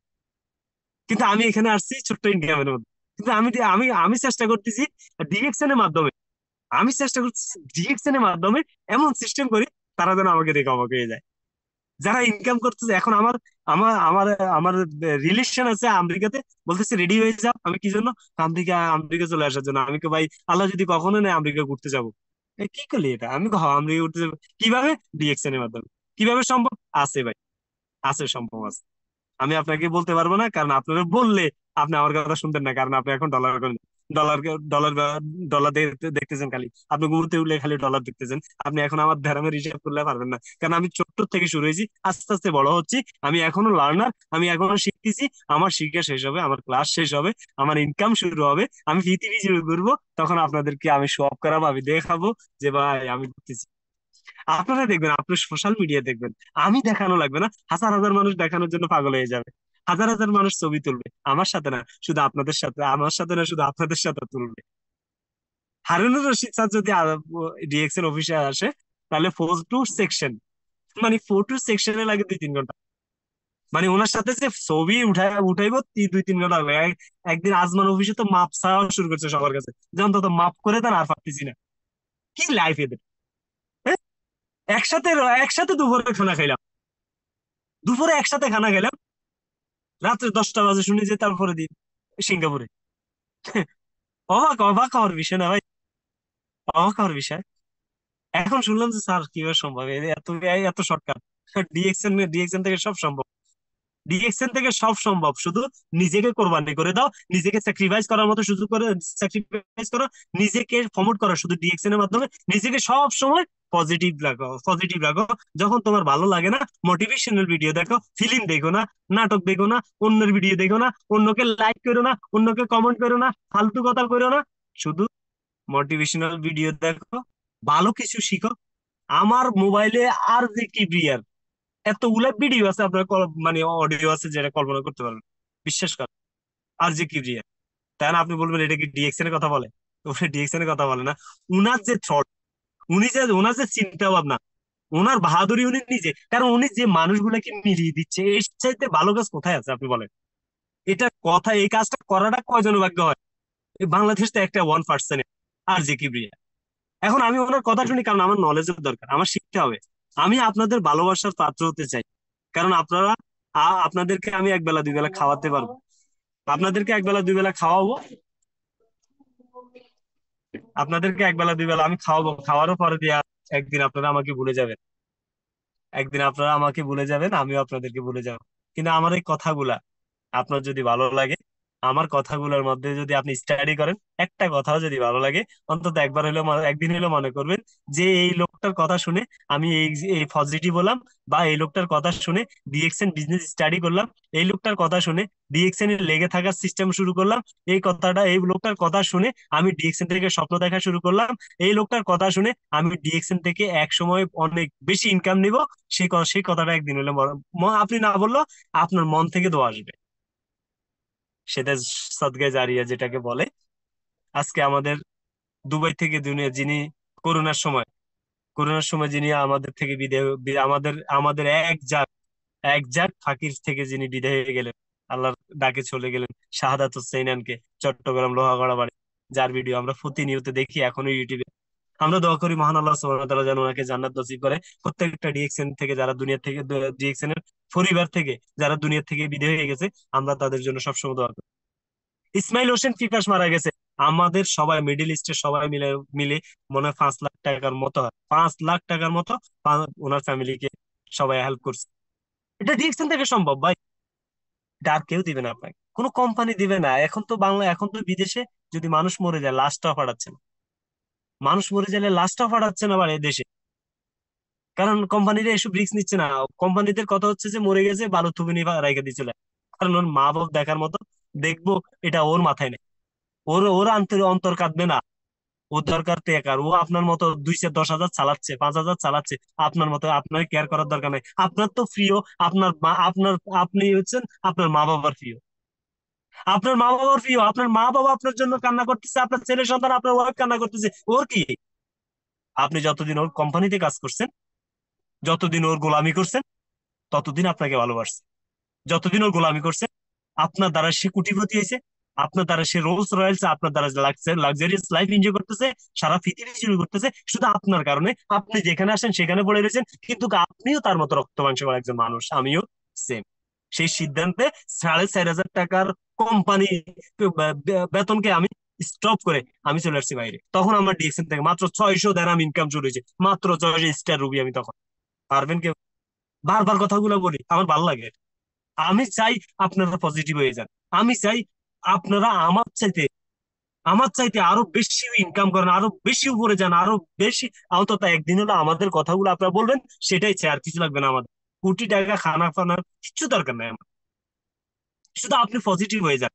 A: কিন্তু আমি এখানে আসছি ছোট্ট ইনকামের মধ্যে। কিন্তু আমি আমি আমি চেষ্টা করতেছি ডিএকশন এর মাধ্যমে, আমি চেষ্টা করছি ডিএকশন এর মাধ্যমে এমন সিস্টেম করি তারা যেন আমাকে দেখে অবাক হয়ে যায়। যারা ইনকাম করতেছে এখন আমার আমার আমার আমার রিলেশন আছে আমেরিকাতে, বলতেছে রেডি হয়ে যাও। আমি কি জন্য? আমেরিকা চলে আসার জন্য। আমি কি ভাই, আল্লাহ যদি কখনো নেই আমেরিকা ঘুরতে যাবো। কি করলি এটা? আমি আমেরিকা ঘুরতে যাবো কিভাবে? ডিএক্সএন এর মাধ্যমে। কিভাবে সম্ভব? আছে ভাই, আছে, সম্ভব আছে। আমি আপনাকে বলতে পারবো না, কারণ আপনারা বললে আপনি আমার কথা শুনতেন না, কারণ আপনি এখন ডলার ডলার ডলার ডলার দেখতেছেন খালি, আপনি ঘুরতে উঠলে খালি ডলার দেখতেছেন। আপনি এখন আমার ধ্যারামের হিসাব করলে পারবেন না, কারণ আমি ছোট্ট থেকে শুরু হয়েছি, আস্তে আস্তে বড় হচ্ছি। আমি এখনো লার্নার, আমি এখনো শিখতেছি। আমার শিক্ষা শেষ হবে, আমার ক্লাস শেষ হবে, আমার ইনকাম শুরু হবে, আমি পৃথিবী শুরু করবো, তখন আপনাদেরকে আমি শো অফ করাবো, আমি দেখাবো যে ভাই আমি ঘুরতেছি। আপনারা দেখবেন, আপনার সোশ্যাল মিডিয়া দেখবেন, আমি দেখানো লাগবে না, হাজার হাজার মানুষ দেখানোর জন্য পাগল হয়ে যাবে। হাজার হাজার মানুষ ছবি তুলবে আমার সাথে না, শুধু আপনাদের সাথে, আমার সাথে না, শুধু আপনাদের সাথে তুলবে। হারুনুর রশিদ স্যার যদি ডিএক্সএন অফিসে আসে, তাহলে ফটো সেকশন, মানে ফটো সেকশনে লাগে 2-3 ঘন্টা। মানে ওনার সাথে যে ছবি উঠাইবো 2-3 ঘন্টা লাগবে। একদিন আজমান অফিসে তো মাপ চাওয়া শুরু করছে সবার কাছে, যে অন্তত মাপ করে দেন, আর পারতেছি না। কি লাইফ এদের! হ্যাঁ? একসাথে একসাথে দুপুরে খানা খাইলাম, দুপুরে একসাথে খানা খাইলাম, রাত্রে 10টা বাজে শুনি যে তারপরে দিন সিঙ্গাপুরে। অবাক অবাক হওয়ার বিষয় না ভাই, অবাক হওয়ার বিষয়। এখন শুনলাম যে স্যার কিভাবে সম্ভব এত এত শর্টকাট! ডিএক্সএন থেকে সব সম্ভব, ডিএক্সএন থেকে সব সম্ভব, শুধু নিজেকে কোরবানি করে দাও, নিজেকে স্যাক্রিফাইস করার মতো সুযোগ করে স্যাক্রিফাইস করো, নিজেকে প্রমোট করো শুধু ডিএক্সএন এর মাধ্যমে। নিজেকে সব সময় পজিটিভ রাখো, পজিটিভ রাখো। যখন তোমার ভালো লাগে না, মোটিভেশনাল ভিডিও দেখো, ফিল্ম দেখো না, নাটক দেখো না, অন্যের ভিডিও দেখো না, অন্যকে লাইক করো না, অন্যকে কমেন্ট করো না, ফালতু কথা করো না, শুধু মোটিভেশনাল ভিডিও দেখো, ভালো কিছু শিখো। আমার মোবাইলে আর যে কি এতগুলা ভিডিও আছে, আপনার মানে অডিও আছে যেটা কল্পনা করতে পারবেন, বিশ্বাস করেন। আর যে কি রিয়া, তাই না? আপনি বলবেন এটা কি ডিএক্সএন এর কথা বলে? ওটা ডিএক্সএন এর কথা বলে না। উনার যে থট, ওনার যে চিন্তা ভাবনা, ওনার বাহাদুরি উনি নিজে, কারণ উনি যে মানুষগুলাকে মিলিয়ে দিচ্ছে, এর চাইতে ভালো কাজ কোথায় আছে আপনি বলেন? এটা কথা, এই কাজটা করাটা কয়জন ভাগ্য হয়? এই বাংলাদেশ তো একটা 1%। আর যে কি রিয়া, এখন আমি ওনার কথা শুনি কারণ আমার নলেজের দরকার, আমার শিখতে হবে। আমি আপনাদের ভালোবাসার পাত্র হতে চাই, কারণ আপনারা আপনাদেরকে আমি একবেলা দুই বেলা খাওয়াতে পারবো, আপনাদেরকে একবেলা দুই বেলা খাওয়াবো, আপনাদেরকে একবেলা দুই বেলা আমি খাওয়াবো, খাওয়ারও পরে দিয়ে একদিন আপনারা আমাকে ভুলে যাবেন, একদিন আপনারা আমাকে ভুলে যাবেন, আমিও আপনাদেরকে ভুলে যাবো। কিন্তু আমার এই কথাগুলা আপনার যদি ভালো লাগে, আমার কথাগুলোর মধ্যে যদি আপনি স্টাডি করেন, একটা কথাও যদি ভালো লাগে, অন্তত একবার হলেও একদিন হলেও মনে করবেন যে এই লোকটার কথা শুনে আমি এই এই পজিটিভ হলাম, বা এই লোকটার কথা শুনে ডিএক্সএন বিজনেস স্টাডি করলাম, এই লোকটার কথা শুনে ডিএক্সএন এর লেগে থাকার সিস্টেম শুরু করলাম, এই লোকটার কথা শুনে আমি ডিএক্সএন থেকে স্বপ্ন দেখা শুরু করলাম, এই লোকটার কথা শুনে আমি ডিএক্সএন থেকে এক সময় অনেক বেশি ইনকাম নিব। সেই কথাটা একদিন হলে আপনি না বললেও আপনার মন থেকে দোয়া আসবে, সেটা সদগায়ে জারিয়া যেটাকে বলে। আজকে আমাদের দুবাই থেকে দুনিয়া যিনি করোনার সময়, যিনি আমাদের থেকে বিদায় আমাদের আমাদের এক জাক ফাকির থেকে যিনি বিদায় হয়ে গেলেন, আল্লাহর ডাকে চলে গেলেন, শাহাদাত হোসেইনানকে, চট্টগ্রাম লোহাগড়া বাড়ি, যার ভিডিও আমরা প্রতিনিয়ত দেখি এখনো ইউটিউবে। আমরা দোয়া করি মহান আল্লাহ সুবহানাহু ওয়া তাআলা যেন ওনাকে জান্নাত নসিব করে। প্রত্যেকটা ডিএক্সএন থেকে যারা দুনিয়া থেকে, ডিএক্সএন এর পরিবার থেকে যারা দুনিয়া থেকে বিদায় হয়ে গেছে, আমরা তাদের জন্য সবসময় দোয়া করি। ইসমাইল হোসেন ফিফাস মারা গেছে, আমাদের সবাই মিডল ইস্টের সবাই মিলে মিলে মনে হয় 5 লাখ টাকার মতো হয়, 5 লাখ টাকার মতো ওনার ফ্যামিলিকে সবাই হেল্প করছে। এটা ডিএক্সএন থেকে সম্ভব ভাই, এটা আর কেউ দিবে না আপনাকে, কোনো কোম্পানি দিবে না। এখন তো বিদেশে যদি মানুষ মরে যায় লাশটাও পাঠাচ্ছে না, মানুষ মরে গেলে লাশটাও পাঠাচ্ছে না বাড়ি দেশে, কারণ কোম্পানিরা এসব রিস্ক নিচ্ছে না। কোম্পানিদের কথা হচ্ছে যে মরে গেছে, বালু থুবি নিয়ে রেখে দিয়েছিল, কারণ ওর মা বাপ দেখার মতো দেখবো, এটা ওর মাথায় নেই। ওর অন্তর কাঁদবে না, ওর দরকার টেকার। ও আপনার মতো 210,000 চালাচ্ছে, 5,000 চালাচ্ছে, আপনার মতো আপনার কেয়ার করার দরকার নেই। আপনার তো প্রিয়, আপনি হচ্ছেন আপনার মা বাবার প্রিয়, আপনার মা বাবার প্রিয়, আপনার মা বাবা আপনার জন্য কান্না করতেছে, আপনার ছেলে সন্তান, আপনার ওয়াইফ কান্না করতেছে, ওর কি? আপনি যতদিন ওর কোম্পানিতে কাজ করছেন, যতদিন ওর গোলামি করছেন, ততদিন আপনাকে ভালোবাসছে। যতদিন ওর গোলামি করছে, আপনার দ্বারা সে কোটিপতি হয়েছে, আপনার দ্বারা সে রোলস রয়েলস, আপনার দ্বারা লাক্সারিয়াস লাইফ এনজয় করতেছে, সারা পৃথিবী শুরু করতেছে শুধু আপনার কারণে। আপনি যেখানে আসেন সেখানে পড়ে রয়েছেন, কিন্তু আপনিও তার মতো রক্ত মাংস করা একজন মানুষ, আমিও সেম। সেই সিদ্ধান্তে 4,500 টাকার কোম্পানি বেতনকে আমি স্টপ করে আমি চলে আসছি বাইরে। তখন আমার ডিএক্সএন থেকে মাত্র 600 দেনাম ইনকাম শুরু হয়েছে, মাত্র 600 স্টার রুবি আমি তখন। পারবেন কেউ? বারবার কথাগুলো বলি, আমার ভালো লাগে। আমি চাই আপনারা পজিটিভ হয়ে যান, আমি চাই আপনারা আমার চাইতে আরো বেশি ইনকাম করেন, আরো বেশি উপরে যান, আরো বেশি। অন্তত একদিন হলো আমাদের কথাগুলো আপনারা বলবেন, সেটাই চাই, আর কিছু লাগবে না আমাদের। কোটি টাকা খানা ফানার কিছু দরকার নাই আমার, শুধু আপনি পজিটিভ হয়ে যান।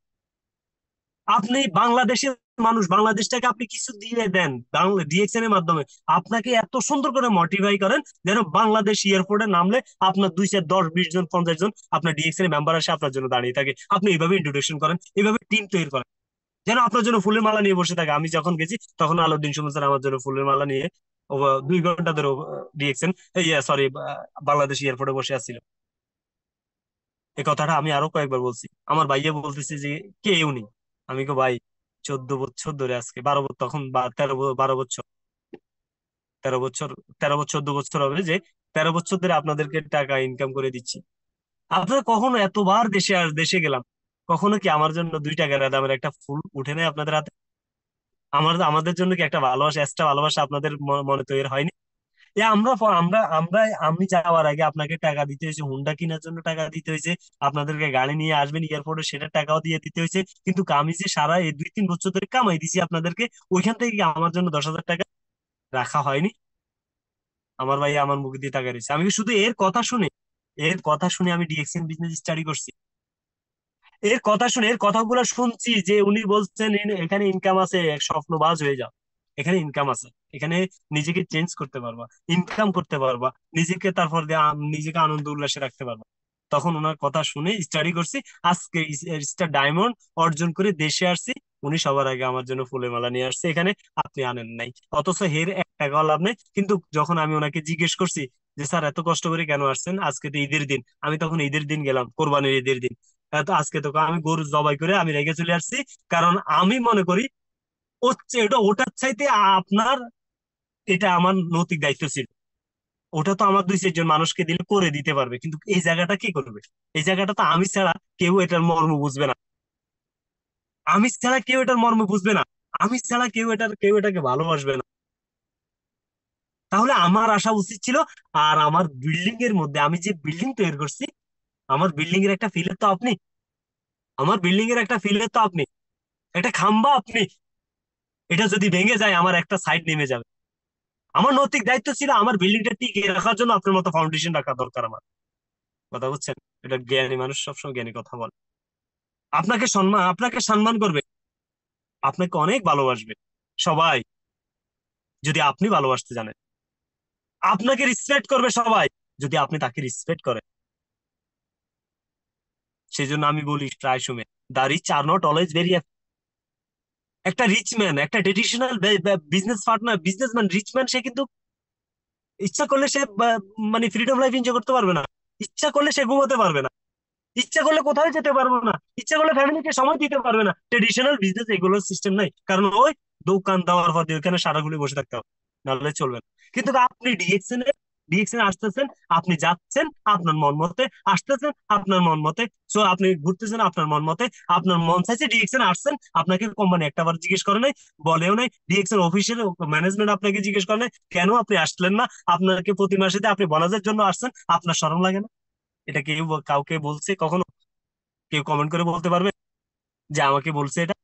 A: আপনি বাংলাদেশের মানুষ, বাংলাদেশটাকে আপনি কিছু দিয়ে দেন বাংলা ডিএক্সএন এর মাধ্যমে, আপনাকে এত সুন্দর করে মোটিভাই করেন যেন বাংলাদেশ এয়ারপোর্টে নামলে আপনার 2 4 10 20 জন 50 জন আপনার ডিএক্সএন এর মেম্বার আসে আপনার জন্য দাঁড়িয়ে থাকে। আপনি এইভাবে ইন্ট্রোডাকশন করেন, এইভাবে টিম তৈরি করেন, যেন আপনার জন্য ফুলের মালা নিয়ে বসে থাকে। আমি যখন গেছি তখন আলাউদ্দিন সুমন স্যার আমার জন্য ফুলের মালা নিয়ে 2 ঘন্টা ধরে ডিএক্সএন, ইয়া সরি, বাংলাদেশ এয়ারপোর্টে বসে আসছিল। এই কথাটা আমি আরো কয়েকবার বলছি। আমার ভাইয়া বলতেছে যে কেউ নেই। আমি কো ভাই, 14 বছর ধরে, আজকে 12 বছর, তখন 12 বছর, 13 বছর, 13 বছর 14 বছর হবে যে 13 বছর ধরে আপনাদেরকে টাকা ইনকাম করে দিচ্ছি। আপনারা কখনো, এতবার দেশে গেলাম, কখনো কি আমার জন্য 2 টাকার দামের একটা ফুল উঠে নেই আপনাদের হাতে? আমাদের জন্য কি একটা ভালোবাসা, এক্সট্রা ভালোবাসা আপনাদের মনে তৈরি হয়নি? এ আমরা আমরা আমরা আমি যাওয়ার আগে আপনাকে টাকা দিতে হয়েছে, হুন্ডা কেনার জন্য টাকা দিতে হয়েছে, আপনাদেরকে গাড়ি নিয়ে আসবেন এয়ারপোর্টে সেটা টাকাও দিয়ে দিতে হয়েছে। কিন্তু আমি যে সারা এই 2-3 বছর ধরে কামাই দিছি আপনাদেরকে, ওইখান থেকে কি আমার জন্য 10,000 টাকা রাখা হয়নি? আমার ভাই আমার মুখ দিয়ে টাকা দিয়েছে। আমি কি শুধু এর কথা শুনে আমি ডিএক্সএন বিজনেস স্টাডি করছি? এর কথাগুলো শুনছি যে উনি বলছেন এখানে ইনকাম আছে, এক স্বপ্নবাজ হয়ে যাও, এখানে ইনকাম আছে, এখানে নিজেকে চেঞ্জ করতে পারবা, ইনকাম করতে পারবা, নিজেকে তারপর দিয়ে নিজেকে আনন্দ উল্লাসে রাখতে পারবা। তখন ওনার কথা শুনে স্টাডি করছি। আজকে স্টার ডায়মন্ড অর্জন করে দেশে আসছি। উনি সবার আগে আমার জন্য ফুলের মালা নিয়ে আসছে এখানে, আপনি আনেন নাই। অথচ হের 1 টাকাও লাভ নেই। কিন্তু যখন আমি ওনাকে জিজ্ঞেস করছি যে স্যার এত কষ্ট করে কেন আসছেন, আজকে তো ঈদের দিন, আমি তখন ঈদের দিন গেলাম, কোরবানির ঈদের দিন, তো আজকে তো আমি গরু জবাই করে আমি রেখে চলে আসছি। কারণ আমি মনে করি ওটার চাইতে আপনার, এটা আমার নৈতিক দায়িত্ব ছিল। ওটা তো আমার 2-4 জন মানুষকে দিলে করে দিতে পারবে, কিন্তু এই জায়গাটা কি করবে? এই জায়গাটা তো আমি ছাড়া কেউ এটার মর্ম বুঝবে না। আমি ছাড়া কেউ এটার মর্ম বুঝবে না। আমি ছাড়া কেউ এটাকে ভালোবাসবে না। তাহলে আমার আসা উচিত ছিল। আর আমার বিল্ডিং এর মধ্যে, আমি যে বিল্ডিং তৈরি করছি, আমার বিল্ডিং এর একটা ফিলের তো আপনি, আমার বিল্ডিং এর একটা ফিলের তো আপনি, একটা খাম্বা আপনি। এটা যদি ভেঙে যায় আমার একটা সাইড নেমে যাবে। আমার নৈতিক দায়িত্ব ছিল আমার বিল্ডিংটা টিকিয়ে রাখার জন্য আপনার মতো ফাউন্ডেশন রাখা দরকার আমার। কথা বুঝছেন? এটা জ্ঞানী মানুষ সবসময় জ্ঞানী কথা বলে। আপনাকে সম্মান করবে, আপনাকে অনেক ভালোবাসবে সবাই, যদি আপনি ভালোবাসতে জানেন। আপনাকে রেসপেক্ট করবে সবাই, যদি আপনি তাকে রেসপেক্ট করেন। সেই জন্য আমি বলি প্রায় সময়, the rich are not always very. একটা রিচ ম্যান, একটা traditional business partner, businessman, rich man, সে কিন্তু ইচ্ছা করলে সে মানে ফ্রিডম লাইফ এনজয় করতে পারবে না। ইচ্ছা করলে সে ঘুমোতে পারবে না। ইচ্ছা করলে কোথাও যেতে পারবো না। ইচ্ছা করলে ফ্যামিলিকে সময় দিতে পারবে না। ট্রেডিশনাল বিজনেস এগুলোর সিস্টেম নাই, কারণ ওই দোকান দেওয়ার পর দিয়ে ওখানে সারাগুলি বসে থাকতে হবে, নাহলে চলবে না। কিন্তু আপনি ডিএক্সএন আসতেছেন, আপনি যাচ্ছেন আপনার মন মতে, আসতেছেন আপনার মন মতে, সো আপনি ঘুরতেছেন আপনার মন মতে, আপনার মন চাইছে ডিএক্সএন আসছেন, আপনাকে কোম্পানি একটাবার জিজ্ঞেস করে নাই, বলেও নাই। ডিএক্সএন অফিসের ম্যানেজমেন্ট আপনাকে জিজ্ঞেস করে নাই কেন আপনি আসলেন না, আপনাকে প্রতি মাসে আপনি বোনাসের জন্য আসছেন, আপনার শরম লাগে না? এটা কেউ কাউকে বলছে কখনো? কেউ কমেন্ট করে বলতে পারবে যে আমাকে বলছে এটা?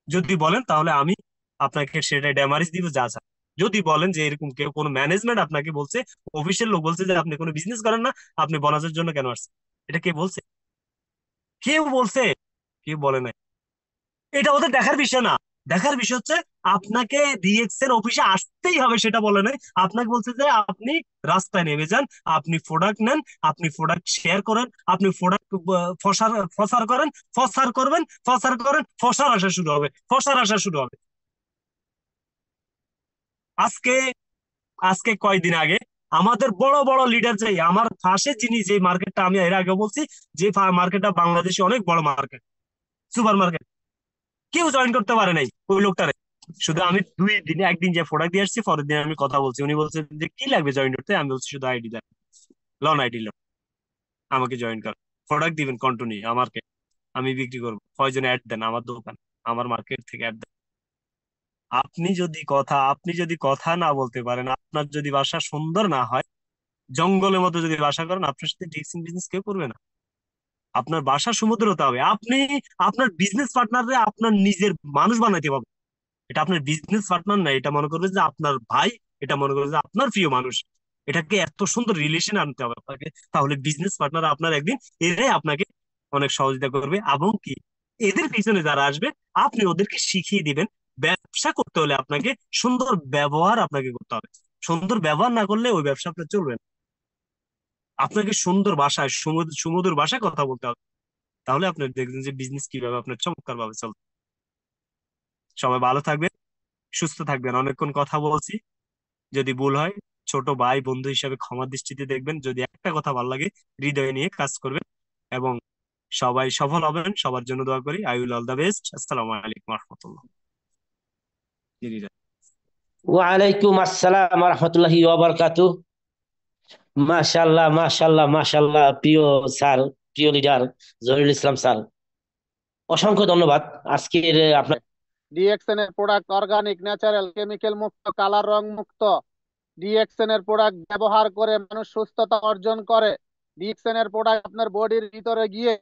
A: যদি বলেন তাহলে আমি আপনাকে সেটা ড্যামারিজ দিব যা যা। যদি বলেন যে এরকম কেউ, কোনো ম্যানেজমেন্ট আপনাকে বলছে, অফিসিয়াল লোক বলছে যে আপনি কোনো বিজনেস করেন না, আপনি বোনাসের জন্য কেন আসছেন, এটা কে বলছে? কেউ বলছে? কেউ বলে নাই। এটা ওদের দেখার বিষয় না। দেখার বিষয় হচ্ছে আপনাকে ডিএক্সএন অফিসে আসতেই হবে সেটা বলে নাই। আপনাকে বলছে যে আপনি রাস্তায় নেমে যান, আপনি প্রোডাক্ট নেন, আপনি প্রোডাক্ট শেয়ার করেন, আপনি প্রোডাক্ট ফসার ফসার করেন, ফসার করবেন, ফসার করেন, ফসার আসা শুরু হবে, ফসার আসা শুরু হবে। আজকে আজকে কয়দিন আগে আমাদের বড় বড় লিডার, যে আমার পাশে যিনি, যে মার্কেটটা আমি এর আগে বলছি, যে মার্কেটটা বাংলাদেশে অনেক বড় মার্কেট, সুপার মার্কেট, কেউ জয়েন করতে পারে নাই ওই লোকটারে। শুধু আমি 2 দিনে, একদিন যে প্রোডাক্ট দিয়ে আসছি, পরের দিন আমি কথা বলছি, উনি বলছে যে কি লাগবে জয়েন করতে, আমি বলছি শুধু আইডি লাগবে, লন আইডি লন, আমাকে জয়েন কর, প্রোডাক্ট দিবেন কন্টিনিউ আমাকে, আমি বিক্রি করবো, কয়জন অ্যাড দেন আমার দোকান, আমার মার্কেট থেকে অ্যাড দেন। আপনি যদি কথা না বলতে পারেন, আপনার যদি বাসা সুন্দর না হয়, জঙ্গলের মতো যদি বাসা করেন, আপনার সাথে ডিক্সিং বিজনেস কেউ করবে না। আপনার বাসা সমুদ্র হতে হবে। আপনার বিজনেস পার্টনারে আপনার নিজের মানুষ বানাইতে হবে। এটা আপনার বিজনেস পার্টনার না, এটা মনে করবে যে আপনার ভাই, এটা মনে করবে যে আপনার প্রিয় মানুষ। এটাকে এত সুন্দর রিলেশন আনতে হবে আপনাকে। তাহলে বিজনেস পার্টনার আপনার একদিন এরাই আপনাকে অনেক সহযোগিতা করবে। এবং কি, এদের পিছনে যারা আসবে, আপনি ওদেরকে শিখিয়ে দিবেন ব্যবসা করতে হলে আপনাকে সুন্দর ব্যবহার আপনাকে করতে হবে। সুন্দর ব্যবহার না করলে ওই ব্যবসা আপনার চলবে না। আপনাকে সুন্দর ভাষায়, সুমধুর ভাষায় কথা বলতে হবে। তাহলে আপনি দেখবেন যে বিজনেস কিভাবে আপনার চমৎকার ভাবে চলবে। সবাই ভালো থাকবেন, সুস্থ থাকবেন। অনেকক্ষণ কথা বলছি, যদি ভুল হয় ছোট ভাই বন্ধু হিসাবে ক্ষমা দৃষ্টিতে দেখবেন। যদি একটা কথা ভালো লাগে, হৃদয়ে নিয়ে কাজ করবেন। এবং সবাই সফল হবেন, সবার জন্য দোয়া করি। I will all the best. আসসালামু আলাইকুম রহমতুল্লাহ।
B: ওয়ালাইকুম আসসালাম রহমতুল্লাহি ওয়া বারাকাতুহু। মাশাআল্লাহ, মাশাআল্লাহ, মাশাআল্লাহ, প্রিয় স্যার, প্রিয় লিডার জহিরুল ইসলাম স্যার, অসংখ্য ধন্যবাদ আজকের আপনার।
C: ডিএক্সএন এর প্রোডাক্ট অর্গানিক, ন্যাচারাল, কেমিক্যাল মুক্ত, কালার রং মুক্ত। ডিএক্সএন এর প্রোডাক্ট ব্যবহার করে মানুষ সুস্থতা অর্জন করে। ডিএক্সএন এর প্রোডাক্ট আপনার বডির ভিতরে গিয়ে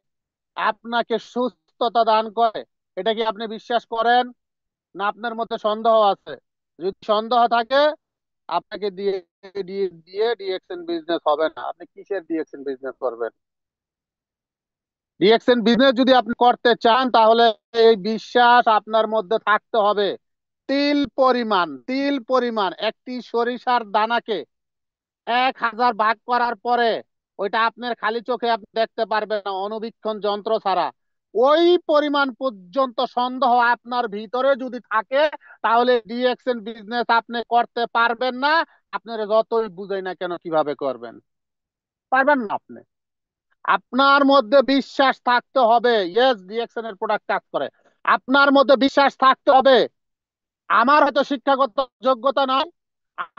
C: আপনাকে সুস্থতা দান করে। এটা কি আপনি বিশ্বাস করেন, না আপনার মধ্যে সন্দেহ আছে? যদি সন্দেহ থাকে, আপনাকে দিয়ে দিয়ে দিয়ে ডিএক্সএন বিজনেস হবে না। আপনি কিসের ডিএক্সএন বিজনেস করবেন? ডিএক্সএন বিজনেস যদি আপনি করতে চান, তাহলে এই বিশ্বাস আপনার মধ্যে থাকতে হবে। তিল পরিমাণ একটি সরিষার দানাকে 1000 ভাগ করার পরে ওইটা আপনার খালি চোখে আপনি দেখতে পারবেন না, অনুবীক্ষণ যন্ত্র ছাড়া। ওই পরিমাণ পর্যন্ত সন্দেহ আপনার ভিতরে যদি থাকে, তাহলে ডিএক্সএন বিজনেস আপনি করতে পারবেন না। আপনার যতই বুঝাই না কেন, কিভাবে করবেন? পারবেন না আপনি। আপনার মধ্যে বিশ্বাস থাকতে হবে, ইয়েস ডিএক্সএন এর প্রোডাক্ট কাজ করে। আপনার মধ্যে বিশ্বাস থাকতে হবে। আমার হয়তো শিক্ষাগত যোগ্যতা নাই,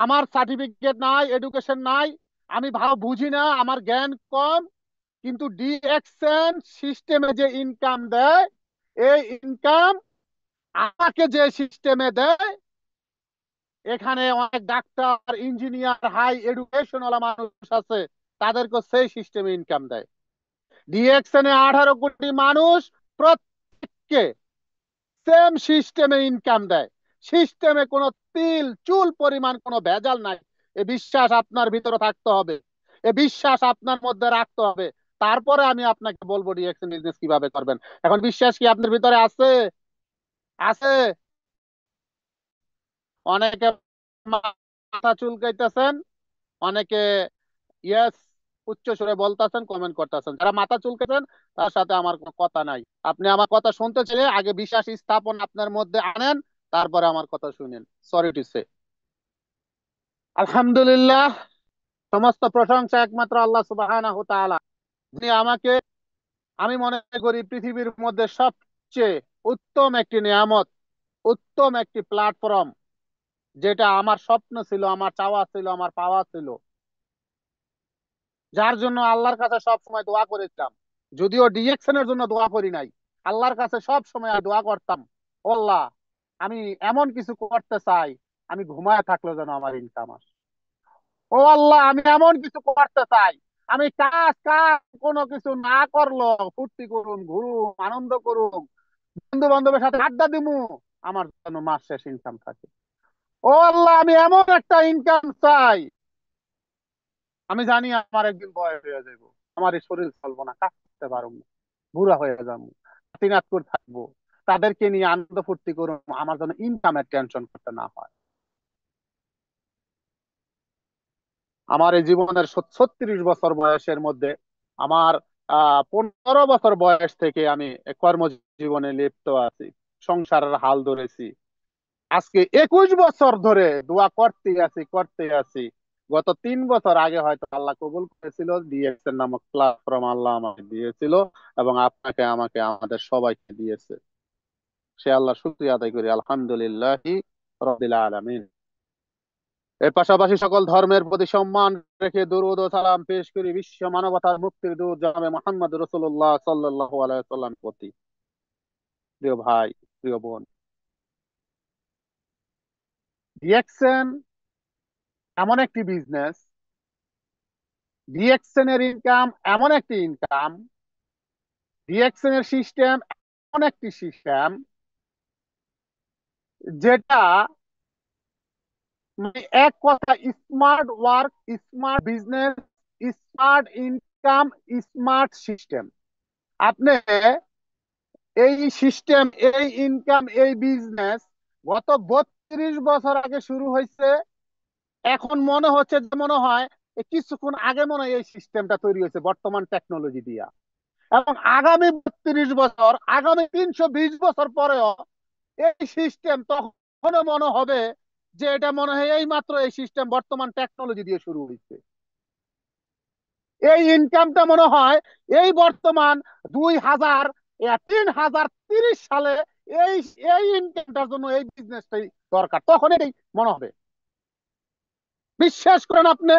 C: আমার সার্টিফিকেট নাই, এডুকেশন নাই, আমি ভালো বুঝি না, আমার জ্ঞান কম, কিন্তু ডিএক্সএন সিস্টেমে যে ইনকাম দেয়, এই ইনকাম আমাকে যে সিস্টেমে দেয়, এখানে অনেক ডাক্তার, ইঞ্জিনিয়ার, হাই এডুকেশন ওয়ালা মানুষ আছে, তাদেরকে সেই সিস্টেমে ইনকাম দেয়। ডিএক্সএন এ 18 কোটি মানুষ প্রত্যেককে সেম সিস্টেমে ইনকাম দেয়। সিস্টেমে কোনো তিল চুল পরিমাণ কোনো ভেজাল নাই। এ বিশ্বাস আপনার ভিতরে থাকতে হবে, এ বিশ্বাস আপনার মধ্যে রাখতে হবে। তারপরে আমি আপনাকে বলবো ডিএক্সএন বিজনেস কিভাবে করবেন। এখন বিশ্বাস কি আপনার ভিতরে আছে? আছে? অনেকে মাথা চুলকাইতেছেন, অনেকে ইয়েস উচ্চ সুরে বলতেছেন, কমেন্ট করতেছেন। যারা মাথা চুলকেছেন, তার সাথে আমার কোনো কথা নাই। আপনি আমার কথা শুনতে চাইলে আগে বিশ্বাস স্থাপন আপনার মধ্যে আনেন, তারপরে আমার কথা শুনেন। Sorry to say. আলহামদুলিল্লাহ, সমস্ত প্রশংসা একমাত্র আল্লাহ সুবহানাহু ওয়া তাআলা, যিনি আমাকে, আমি মনে করি পৃথিবীর মধ্যে সবচেয়ে উত্তম একটি নিয়ামত, উত্তম একটি প্ল্যাটফর্ম, যেটা আমার স্বপ্ন ছিল, আমার চাওয়া ছিল, আমার পাওয়া ছিল, যার জন্য আল্লাহর কাছে সব সময় দোয়া করেছিলাম। যদিও ডিএকশন এর জন্য দোয়া করি নাই, আল্লাহর কাছে সব সময় দোয়া করতাম, "ও আল্লাহ, আমি এমন কিছু করতে চাই, আমি ঘুমায় থাকলেও যেন আমার ইনকাম আসে। ও আল্লাহ, আমি এমন কিছু করতে চাই, আমি কাজ কাজ কোনো কিছু না করলো, ফুর্তি করুন, ঘুরুম, আনন্দ করুম, বন্ধু বান্ধবের সাথে আড্ডা দিমু, আমার যেন মাস শেষ ইনকাম থাকে। ও আল্লাহ, আমি এমন একটা ইনকাম চাই, আমি জানি আমার একদিন বয়স হয়ে যাবো, আমার এই শরীর চলবো না, কাজ করতে পারবো না, বুড়া হয়ে যাবো, দিনাত করে থাকবো, তাদেরকে নিয়ে আনন্দ ফুর্তি করুন, আমার যেন ইনকামের টেনশন করতে না হয়।" আমার এই জীবনের 36 বছর বয়সের মধ্যে, আমার 15 বছর বয়স থেকে আমি কর্মজীবনে লিপ্ত আছি, সংসারের হাল ধরেছি। আজকে 21 বছর ধরে দোয়া করতে আছি। গত 3 বছর আগে হয়তো আল্লাহ কবুল করেছিল, ডিএক্সএন নামক প্ল্যাটফর্ম আল্লাহ আমাকে দিয়েছিল, এবং আপনাকে, আমাকে, আমাদের সবাইকে দিয়েছে। সে আল্লাহ শুকরিয়া আদায় করি, আলহামদুলিল্লাহি রাব্বিল আলামিন। এর পাশাপাশি সকল ধর্মের প্রতি সম্মান রেখে দরুদ ও সালাম পেশ করি বিশ্ব মানবতার মুক্তির দূত জনাবে মুহাম্মদ রাসূলুল্লাহ সাল্লাল্লাহু আলাইহি ওয়াসাল্লাম প্রতি। প্রিয় ভাই, প্রিয় বোন, ডিএক্সএন এমন একটি বিজনেস, ডিএক্সএন এর ইনকাম এমন একটি ইনকাম, ডিএক্সএন এর সিস্টেম এমন একটি সিস্টেম, যেটা মানে এক কথা, smart work, smart business, smart income, smart system. আপনি এই সিস্টেম, এই ইনকাম, এই বিজনেস গত 32 বছর আগে শুরু হয়েছে। এখন মনে হচ্ছে যে, মনে হয় কিছুক্ষণ আগে মনে হয় এই সিস্টেমটা তৈরি হয়েছে বর্তমান টেকনোলজি দিয়া। এবং আগামী 32 বছর, আগামী 320 বছর পরেও এই সিস্টেম তখনও মনে হবে যে এটা মনে হয় এই মাত্র এই সিস্টেম বর্তমান টেকনোলজি দিয়ে শুরু হয়েছে। এই ইনকামটা মনে হয় এই বর্তমান 2030 সালে এই এই ইনকামটার জন্য এই বিজনেসটাই দরকার, তখন এটাই মনে হবে। বিশ্বাস করেন আপনি?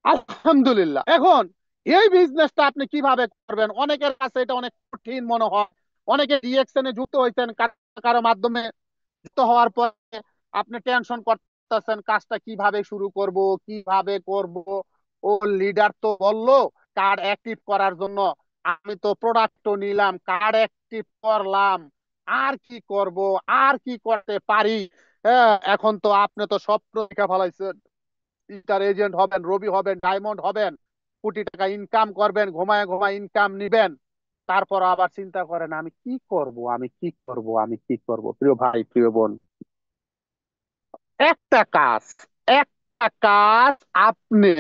C: আলহামদুলিল্লাহ। এখন এই বিজনেসটা আপনি কিভাবে করবেন? অনেকের কাছে এটা অনেক কঠিন মনে হয়। অনেকে রিয়েকশনে যুক্ত হয়েছেন কারো কারো মাধ্যমে। যুক্ত হওয়ার পরে আপনি টেনশন করতেছেন কাজটা কিভাবে শুরু করব, কিভাবে করব। ও লিডার তো বললো কার্ড অ্যাক্টিভ করার জন্য, আমি তো প্রোডাক্টও নিলাম, কার্ড অ্যাক্টিভ করলাম, আর কি করব, আর কি করতে পারি? হ্যাঁ, এখন তো আপনি তো স্বপ্ন দেখে ফেলাইছেন, ইন্টার এজেন্ট হবেন, রবি হবেন, ডায়মন্ড হবেন, কোটি টাকা ইনকাম করবেন, ঘুমায় ঘুমায় ইনকাম নিবেন। তারপর আবার চিন্তা করেন আমি কি করব, আমি কি করব, আমি কি করব। প্রিয় ভাই, প্রিয় বোন, একটা কাজ, একটা কাজ আপনি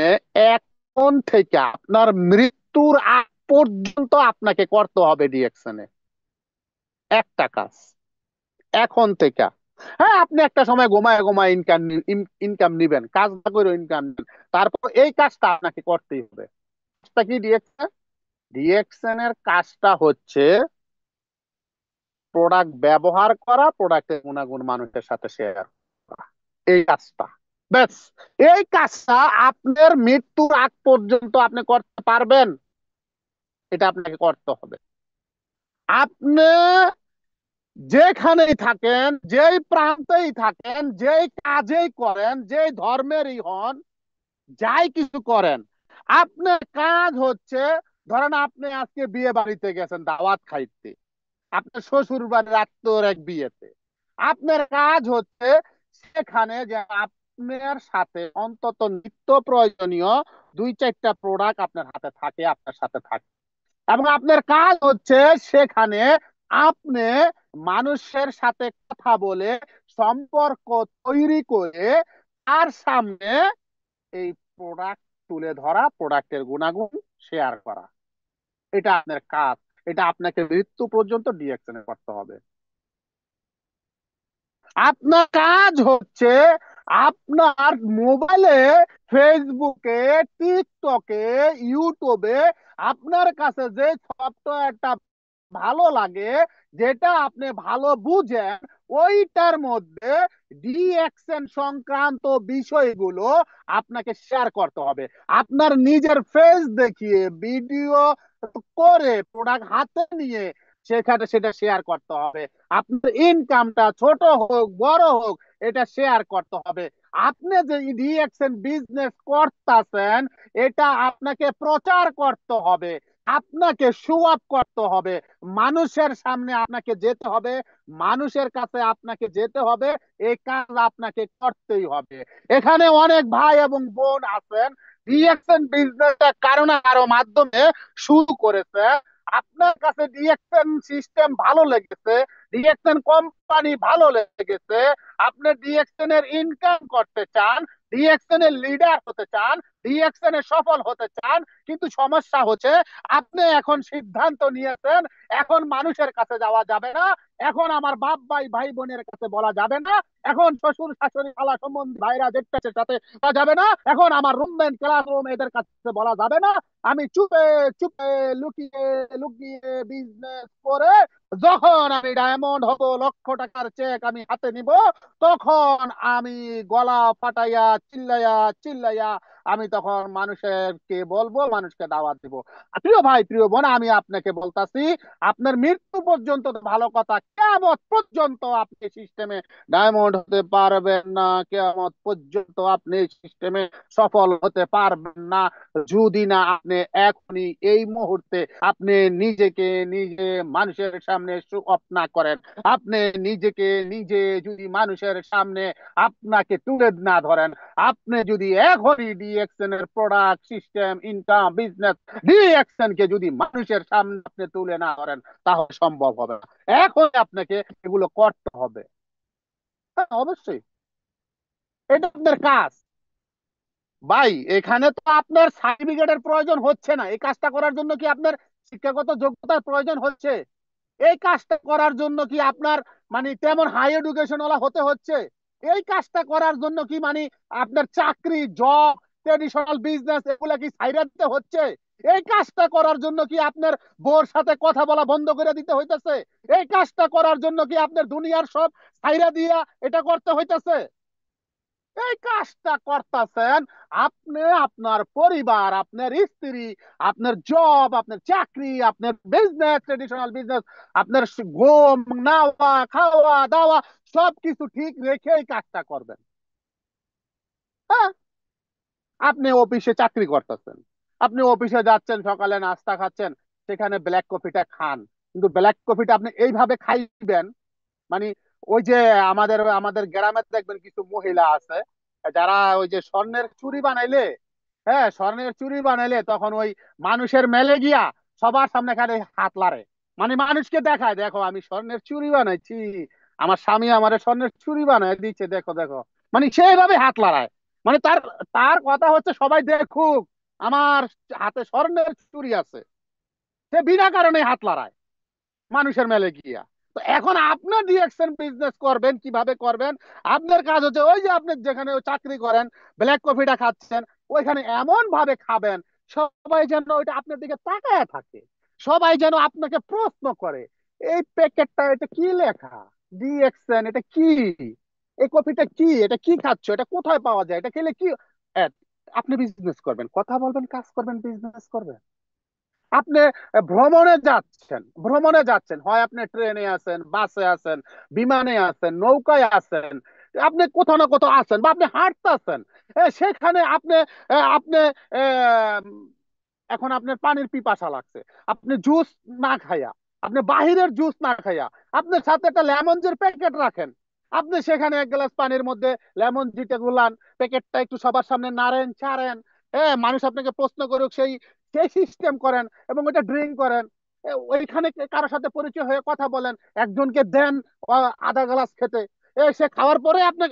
C: এখন থেকে আপনার মৃত্যুর আগ পর্যন্ত আপনাকে করতে হবে ডিএকশনে। একটা কাজ এখন থেকে। হ্যাঁ, আপনি একটা সময় ঘুমায় ঘুমায় ইনকাম ইনকাম নিবেন, কাজ না করে ইনকাম নিবেন, তারপর এই কাজটা আপনাকে করতেই হবে। কাজটা কি ডিএকশন? ডিএকশনের কাজটা হচ্ছে প্রোডাক্ট ব্যবহার করা, প্রোডাক্টের গুণাগুণ মানুষের সাথে শেয়ার করা, এই কাজটা। ব্যাস, এই কাজটা আপনার মৃত্যুর আগ পর্যন্ত আপনি করতে পারবেন, এটা আপনাকে করতে হবে। আপনি যেখানেই থাকেন, যেই প্রান্তেই থাকেন, যেই কাজেই করেন, যেই ধর্মেরই হন, যাই কিছু করেন, আপনার কাজ হচ্ছে, ধরেন আপনি আজকে বিয়ে বাড়িতে গেছেন দাওয়াত খাইতে, আপনার শ্বশুর বাড়ির আত্মীয়র এক বিয়েতে, আপনার কাজ হচ্ছে সেখানে যে আপনার সাথে অন্তত নিত্য প্রয়োজনীয় 2-4টা প্রোডাক্ট আপনার হাতে থাকে, আপনার সাথে থাকে, এবং আপনার কাজ হচ্ছে সেখানে আপনি মানুষের সাথে কথা বলে সম্পর্ক তৈরি করে তার সামনে এই প্রোডাক্ট তুলে ধরা, প্রোডাক্টের গুণাগুণ শেয়ার করা, এটা আপনার কাজ। এটা আপনাকে মৃত্যু পর্যন্ত ডিএকশনে করতে হবে। আপনার কাজ হচ্ছে আপনার মোবাইলে, ফেসবুকে, টিকটকে, ইউটিউবে আপনার কাছে যে সফটওয়্যারটা ভালো লাগে, যেটা আপনি ভালো বুঝেন, ওইটার মধ্যে ডিএকশন সংক্রান্ত বিষয়গুলো আপনাকে শেয়ার করতে হবে। আপনার নিজের ফেস দেখিয়ে ভিডিও করে প্রোডাক্ট হাতে নিয়ে সেখানে সেটা শেয়ার করতে হবে। আপনার ইনকামটা ছোট হোক বড় হোক, এটা শেয়ার করতে হবে। আপনি যে রিঅ্যাকশন বিজনেস করতেছেন, এটা আপনাকে প্রচার করতে হবে, আপনাকে শো আপ করতে হবে, মানুষের সামনে আপনাকে যেতে হবে, মানুষের কাছে আপনাকে যেতে হবে, এই কাজ আপনাকে করতেই হবে। এখানে অনেক ভাই এবং বোন আছেন রিঅ্যাকশন বিজনেসটা কারো না কারো মাধ্যমে শুরু করেছে। আপনার কাছে রিঅ্যাকশন সিস্টেম ভালো লেগেছে, রিঅ্যাকশন কোম্পানি ভালো লেগেছে, আপনি রিঅ্যাকশনের ইনকাম করতে চান, রিঅ্যাকশনের লিডার হতে চান, রিঅ্যাকশনে সফল হতে চান, কিন্তু সমস্যা হচ্ছে আপনি এখন সিদ্ধান্ত নিয়েছেন এখন মানুষের কাছে যাওয়া যাবে না, এখন আমার বাপ ভাই ভাই বোনের কাছে বলা যাবে না, এখন শ্বশুর শাশুড়ি খালা সম্বন্ধী ভাইরা জেঠের সাথে বলা যাবে না, এখন আমার রুমমেট ক্লাসরুম এদের কাছে বলা যাবে না, আমি চুপে চুপে লুকিয়ে লুকিয়ে বিজনেস করে যখন আমি ডায়মন্ড হব, লক্ষ টাকার চেক আমি হাতে নিব, তখন আমি গলা ফাটাইয়া চিল্লাইয়া চিল্লাইয়া আমি তখন মানুষকে বলবো, মানুষকে দাওয়াত দিব। প্রিয় ভাই, প্রিয় বোন, আমি আপনাকে বলতাছি আপনার মৃত্যু পর্যন্ত তো ভালো কথা, কিয়ামত পর্যন্ত আপনি সিস্টেমে ডায়মন্ড হতে পারবেন না, কিয়ামত পর্যন্ত আপনি সিস্টেমে সফল হতে পারবেন না, যদি না আপনি এখনই এই মুহূর্তে আপনি নিজেকে নিজে মানুষের সামনে শো অফ না করেন। আপনি নিজেকে নিজে যদি মানুষের সামনে আপনাকে তুলে না ধরেন, আপনি যদি এখনই ডিএকশন এর প্রোডাক্ট সিস্টেম ইনকাম বিজনেস ডিএকশন কে যদি মানুষের সামনে আপনি তুলে না ধরেন, তাহলে সম্ভব হবে না। এখন আপনাকে এগুলো করতে হবে। হ্যাঁ, অবশ্যই এটা আপনার কাজ। ভাই, এখানে তো আপনার সার্টিফিকেটের প্রয়োজন হচ্ছে না। এই কাজটা করার জন্য কি আপনার শিক্ষাগত যোগ্যতার প্রয়োজন হচ্ছে? এই কাজটা করার জন্য কি আপনার মানে তেমন হাই এডুকেশন ওলা হতে হচ্ছে? এই কাজটা করার জন্য কি মানে আপনার চাকরি জব ট্রেডিশনাল বিজনেস এগুলা কি ছাইরা দিতে হচ্ছে? এই কাজটা করার জন্য কি আপনার বউর সাথে কথা বলা বন্ধ করে দিতে হইতেছে? এই কাজটা করার জন্য কি আপনার দুনিয়ার সব ছাইরা দিয়া এটা করতে হইতেছে? এই কাজটা করতেছেন আপনি, আপনার পরিবার, আপনার স্ত্রী, আপনার জব, আপনার চাকরি, আপনার বিজনেস, ট্রেডিশনাল বিজনেস, আপনার ঘুম, নাওয়া, খাওয়া দাওয়া সবকিছু ঠিক রেখে এই কাজটা করবেন। হ্যাঁ, আপনি অফিসে চাকরি করতেছেন, আপনি অফিসে যাচ্ছেন, সকালে নাস্তা খাচ্ছেন, সেখানে ব্ল্যাক কফিটা খান, কিন্তু ব্ল্যাক কফিটা আপনি এইভাবে খাইবেন, মানে ওই যে আমাদের আমাদের গ্রামে দেখবেন কিছু মহিলা আছে যারা ওই যে স্বর্ণের চুড়ি বানাইলে, হ্যাঁ স্বর্ণের চুড়ি বানাইলে তখন ওই মানুষের মেলে গিয়া সবার সামনে খালি হাত লাড়ে, মানে মানুষকে দেখায়, দেখো আমি স্বর্ণের চুড়ি বানাইছি, আমার স্বামী আমার স্বর্ণের চুড়ি বানাই দিচ্ছে, দেখো দেখো, মানে সেইভাবে হাত লাড়ায়, মানে তার তার কথা হচ্ছে সবাই দেখুক আমার হাতে স্বর্ণের চুড়ি আছে, সে বিনা কারণে হাত লাড়ায় মানুষের মেলে গিয়া। তো এখন আপনার ডিরেকশন বিজনেস করবেন কিভাবে করবেন? আপনার কাজ হচ্ছে ওই যে আপনি যেখানে চাকরি করেন, ব্ল্যাক কফিটা খাচ্ছেন, ওইখানে এমন ভাবে খাবেন সবাই যেন ওইটা আপনার দিকে তাকায় থাকে, সবাই যেন আপনাকে প্রশ্ন করে এই প্যাকেটটা এটা কি লেখা, ডিএক্সএন এটা কি, এই কফিটা কি, এটা কি খাচ্ছ, এটা কোথায় পাওয়া যায়, এটা খেলে কি। এ, আপনি বিজনেস করবেন, কথা বলবেন, কাজ করবেন, বিজনেস করবেন। আপনি ভ্রমণে যাচ্ছেন, হয় আপনি ট্রেনে আছেন, বাসে আছেন, বিমানে আছেন, নৌকায় আছেন, আপনি কোথাও না কোথাও আছেন, বা আপনি হাঁটতেছেন, সেখানে আপনি আহ, এখন আপনার পানির পিপাসা লাগছে, আপনি জুস না খাইয়া, আপনি বাহিরের জুস না খাইয়া আপনার সাথে একটা লেমন জির প্যাকেট রাখেন, আপনি সেখানে এক গ্লাস পানির মধ্যে লেমন জিটা গুলান, প্যাকেটটা একটু সবার সামনে নাড়েন ছাড়েন, হ্যাঁ মানুষ আপনাকে প্রশ্ন করুক, সেই সেই সিস্টেম করেন এবং ওটা ড্রিঙ্ক করেন। ওইখানে কারোর সাথে পরিচয় হয়ে কথা বলেন, একজনকে দেন আধা গ্লাস খেতে, সে খাওয়ার পরে আপনি,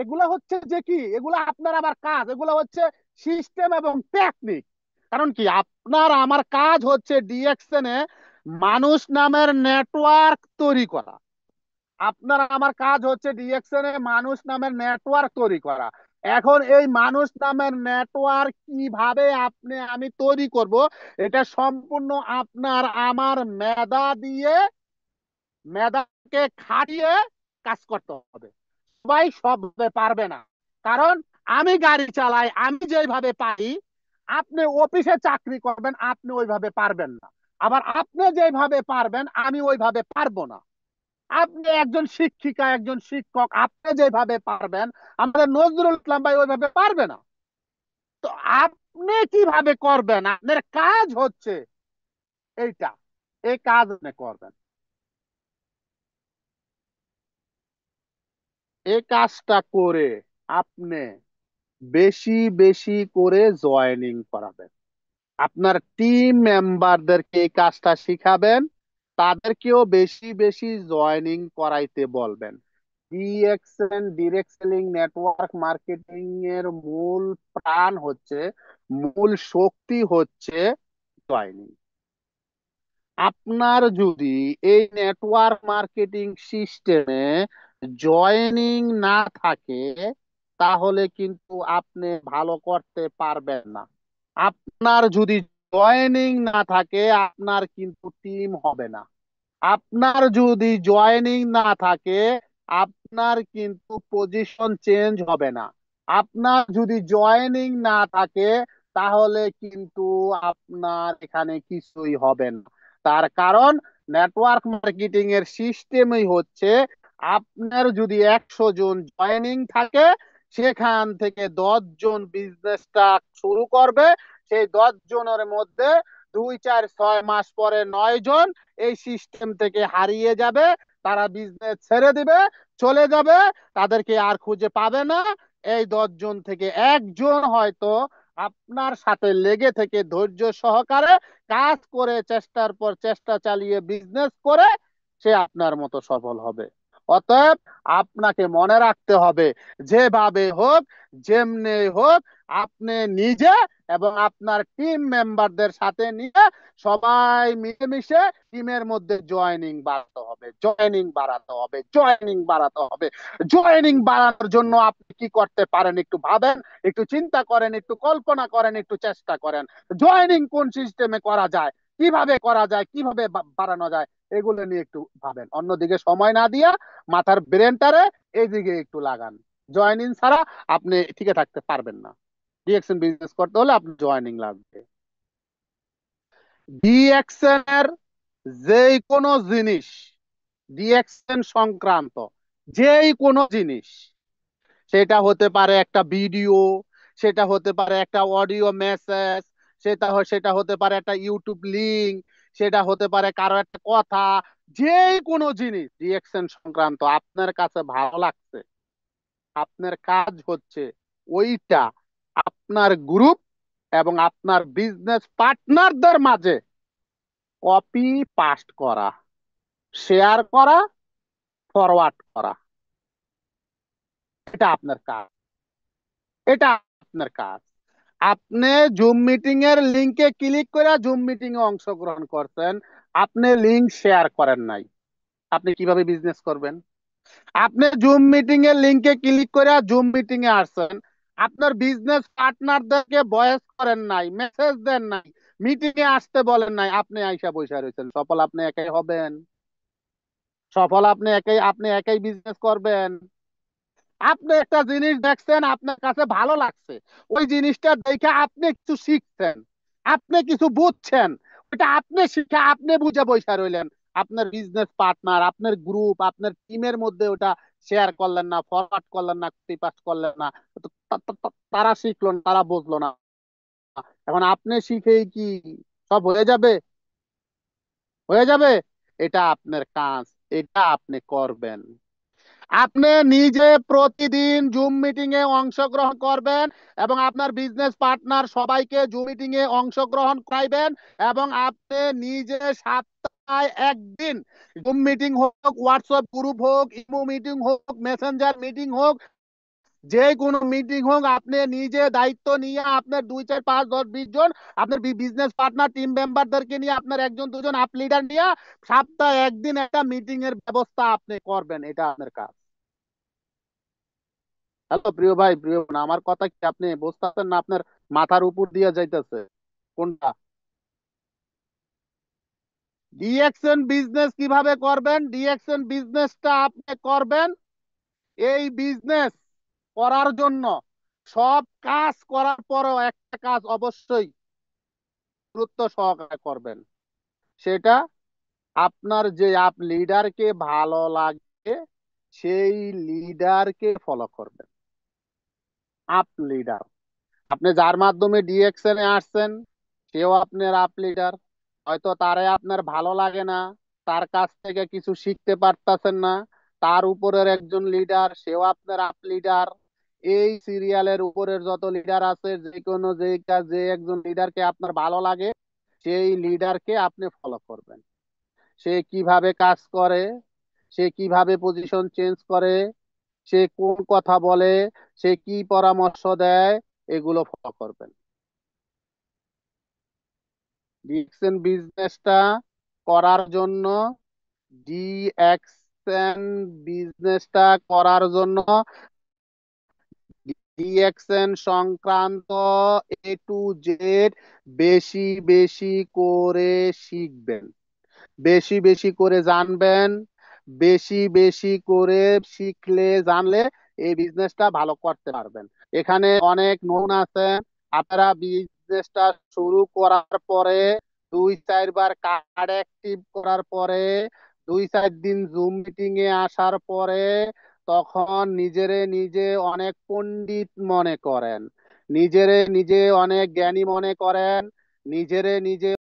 C: এগুলা হচ্ছে যে কি, এগুলা আপনার আমার কাজ, এগুলা হচ্ছে সিস্টেম এবং টেকনিক। কারণ কি আপনার আমার কাজ হচ্ছে ডিএক্সএন এ মানুষ নামের নেটওয়ার্ক তৈরি করা, আপনার আমার কাজ হচ্ছে ডিএক্সএন এ মানুষ নামের নেটওয়ার্ক তৈরি করা। এখন এই মানুষ নামের নেটওয়ার্ক কিভাবে আপনি আমি তৈরি করব, এটা সম্পূর্ণ আপনার আমার মেধাকে খাটিয়ে কাজ করতে হবে। সবাই সব পারবে না, কারণ আমি গাড়ি চালাই আমি যেভাবে পারি, আপনি অফিসে চাকরি করবেন আপনি ওইভাবে পারবেন না, আবার আপনি যেভাবে পারবেন আমি ওইভাবে পারবো না। আপনি একজন শিক্ষিকা একজন শিক্ষক আপনি যেভাবে পারবেন আমাদের নজরুল ইসলাম ভাই ওইভাবে পারবে না। তো আপনি কিভাবে করবেন, আপনার কাজ হচ্ছে এইটা, এই কাজ আপনি করবেন, এই কাজটা করে আপনি বেশি বেশি করে জয়েনিং করাবেন, আপনার টিম মেম্বারদেরকে এই কাজটা শিখাবেন, তাদেরকেও বেশি বেশি জয়েনিং করাইতে বলবেন। DXN direct selling network marketing এর মূল প্রাণ হচ্ছে, মূল শক্তি হচ্ছে জয়েনিং। আপনার যদি এই নেটওয়ার্ক মার্কেটিং সিস্টেমে জয়েনিং না থাকে, তাহলে কিন্তু আপনি ভালো করতে পারবেন না। আপনার যদি জয়েনিং না থাকে আপনার কিন্তু টিম হবে না। আপনার যদি জয়েনিং না থাকে আপনার কিন্তু পজিশন চেঞ্জ হবে না। আপনার যদি জয়েনিং না থাকে তাহলে কিন্তু আপনার এখানে কিছুই হবে না। তার কারণ নেটওয়ার্ক মার্কেটিং এর সিস্টেমই হচ্ছে, আপনার যদি 100 জন জয়েনিং থাকে সেখান থেকে 10 জন বিজনেসটা শুরু করবে, সেই 10 জনের মধ্যে 2 4 6 মাস পরে 9 জন এই সিস্টেম থেকে হারিয়ে যাবে, তারা বিজনেস ছেড়ে দিবে, চলে যাবে, তাদেরকে আর খুঁজে পাবে না। এই 10 জন থেকে একজন হয়তো আপনার সাথে লেগে থেকে ধৈর্য সহকারে কাজ করে চেষ্টার পর চেষ্টা চালিয়ে বিজনেস করে সে আপনার মতো সফল হবে। অতএব আপনাকে মনে রাখতে হবে যেভাবে হোক যেমনি হোক আপনি নিজে এবং আপনার টিম মেম্বারদের সাথে নিয়ে সবাই মিলেমিশে টিমের মধ্যে জয়েনিং বাড়াতে হবে, জয়েনিং বাড়াতে হবে, জয়েনিং বাড়াতে হবে। জয়েনিং বাড়ানোর জন্য আপনি কি করতে পারেন একটু ভাবেন, একটু চিন্তা করেন, একটু কল্পনা করেন, একটু চেষ্টা করেন। জয়েনিং কোন সিস্টেমে করা যায়, কিভাবে করা যায়, কিভাবে বাড়ানো যায়, এগুলো নিয়ে একটু ভাবেন। অন্যদিকে সময় না দিয়া মাথার ব্রেনটারে এইদিকে একটু লাগান। জয়েনিং ছাড়া আপনি টিকে থাকতে পারবেন না। ডিএক্সএন বিজনেস করতে হলে আপনার জয়েনিং লাগবে। ডিএক্সএন এর যেই কোনো জিনিস, ডিএক্সএন সংক্রান্ত যেই কোনো জিনিস, সেটা হতে পারে একটা ভিডিও, সেটা হতে পারে একটা অডিও মেসেজ, সেটা হতে পারে একটা ইউটিউব লিংক, সেটা হতে পারে কারো একটা কথা, যে কোনো জিনিস রিয়েকশন সংক্রান্ত আপনার কাছে ভালো লাগছে, আপনার কাজ হচ্ছে ওইটা আপনার গ্রুপ এবং আপনার বিজনেস পার্টনারদের মাঝে কপি পাস্ট করা, শেয়ার করা, ফরওয়ার্ড করা। এটা আপনার কাজ, এটা আপনার কাজ। আপনি জুম মিটিং এর লিংকে ক্লিক করে জুম মিটিং এ অংশগ্রহণ করছেন, আপনি লিংক শেয়ার করেন নাই, আপনি কিভাবে বিজনেস করবেন? আপনি জুম মিটিং এর লিংকে ক্লিক করে জুম মিটিং এ আসছেন, আপনার বিজনেস পার্টনারদেরকে ভয়েস করেন নাই, মেসেজ দেন নাই, মিটিং এ আসতে বলেন নাই, আপনি আইসা বসে রয়েছেন। সফল আপনি একাই হবেন? সফল আপনি একাই বিজনেস করবেন? আপনি একটা জিনিস দেখছেন, আপনার কাছে ভালো লাগছে, ওই জিনিসটা দেখে আপনি কিছু শিখছেন, আপনি কিছু বুঝছেন, ওটা আপনি শিখে আপনি বুঝে বসে রইলেন। আপনার বিজনেস পার্টনার, আপনার গ্রুপ, আপনার টিমের মধ্যে ওটা শেয়ার করলেন না, ফরওয়ার্ড করলেন না, কপি পাস্ট করলেন না, তো তারা শিখলো না, তারা বুঝলো না। এখন আপনি শিখেই কি সব হয়ে যাবে? হয়ে যাবে? এটা আপনার কাজ, এটা আপনি করবেন। আপনি নিজে প্রতিদিন জুম মিটিং এ অংশগ্রহণ করবেন এবং আপনার বিজনেস পার্টনার সবাইকে জুম মিটিং এ অংশগ্রহণ করাইবেন, এবং আপনি নিজে সপ্তাহে একদিন জুম মিটিং হোক, হোয়াটসঅ্যাপ গ্রুপ হোক, ইমো মিটিং হোক, মেসেঞ্জার মিটিং হোক, যে কোনো মিটিং হোক, আপনি নিজে দায়িত্ব নিয়ে আপনার 2 4 5 10 20 জন আপনার বিজনেস পার্টনার টিম মেম্বারদেরকে নিয়ে আপনার একজন দুজন আপ লিডার নিয়ে সপ্তাহে একদিন একটা মিটিং এর ব্যবস্থা আপনি করবেন। এটা আপনার কাজ। হ্যালো প্রিয় ভাই, প্রিয় বোন, আমার কথা কি আপনি বুঝতেছেন না? আপনার মাথার উপর দিয়ে যাইতেছে কোনটা? ডিএক্সএন বিজনেস কিভাবে করবেন? ডিএক্সএন বিজনেসটা আপনি করবেন, এই বিজনেস করার জন্য সব কাজ করার পরেও একটা কাজ অবশ্যই গুরুত্ব সহকারে করবেন। সেটা আপনার যে আপ লিডারকে ভালো লাগে, সেই লিডারকে ফলো করবেন। আপ লিডার, আপনি যার মাধ্যমে ডিএক্সএন এ আসছেন, সেও আপনার আপ লিডার। হয়তো তারে আপনার ভালো লাগে না, তার কাছ থেকে কিছু শিখতে পারতেছেন না, তার উপরের একজন লিডার, সেও আপনার আপ লিডার। এই সিরিয়ালের উপরের যত লিডার আছে, যে কোনো যে কাজ, যে একজন লিডারকে আপনার ভালো লাগে, সেই লিডারকে আপনি ফলো করবেন। সে কিভাবে কাজ করে, সে কিভাবে পজিশন চেঞ্জ করে, সে কোন কথা বলে, সে কি পরামর্শ দেয়, এগুলো ফলো করবেন। ডিএক্সএন বিজনেসটা করার জন্য, ডিএক্সএন বিজনেসটা করার জন্য ডিএক্সএন সংক্রান্ত A to Z বেশি বেশি করে শিখবেন, বেশি বেশি করে জানবেন। বেশি বেশি করে শিখলে, জানলে এই বিজনেসটা ভালো করতে পারবেন। এখানে অনেক নতুন আছেন, আপনারা বিজনেসটা শুরু করার পরে 2 4 বার কার্ড অ্যাক্টিভ করার পরে, 2 4 দিন জুম মিটিং এ আসার পরে, তখন নিজেরে নিজে অনেক পণ্ডিত মনে করেন, নিজেরে নিজে অনেক জ্ঞানী মনে করেন, নিজেরে নিজে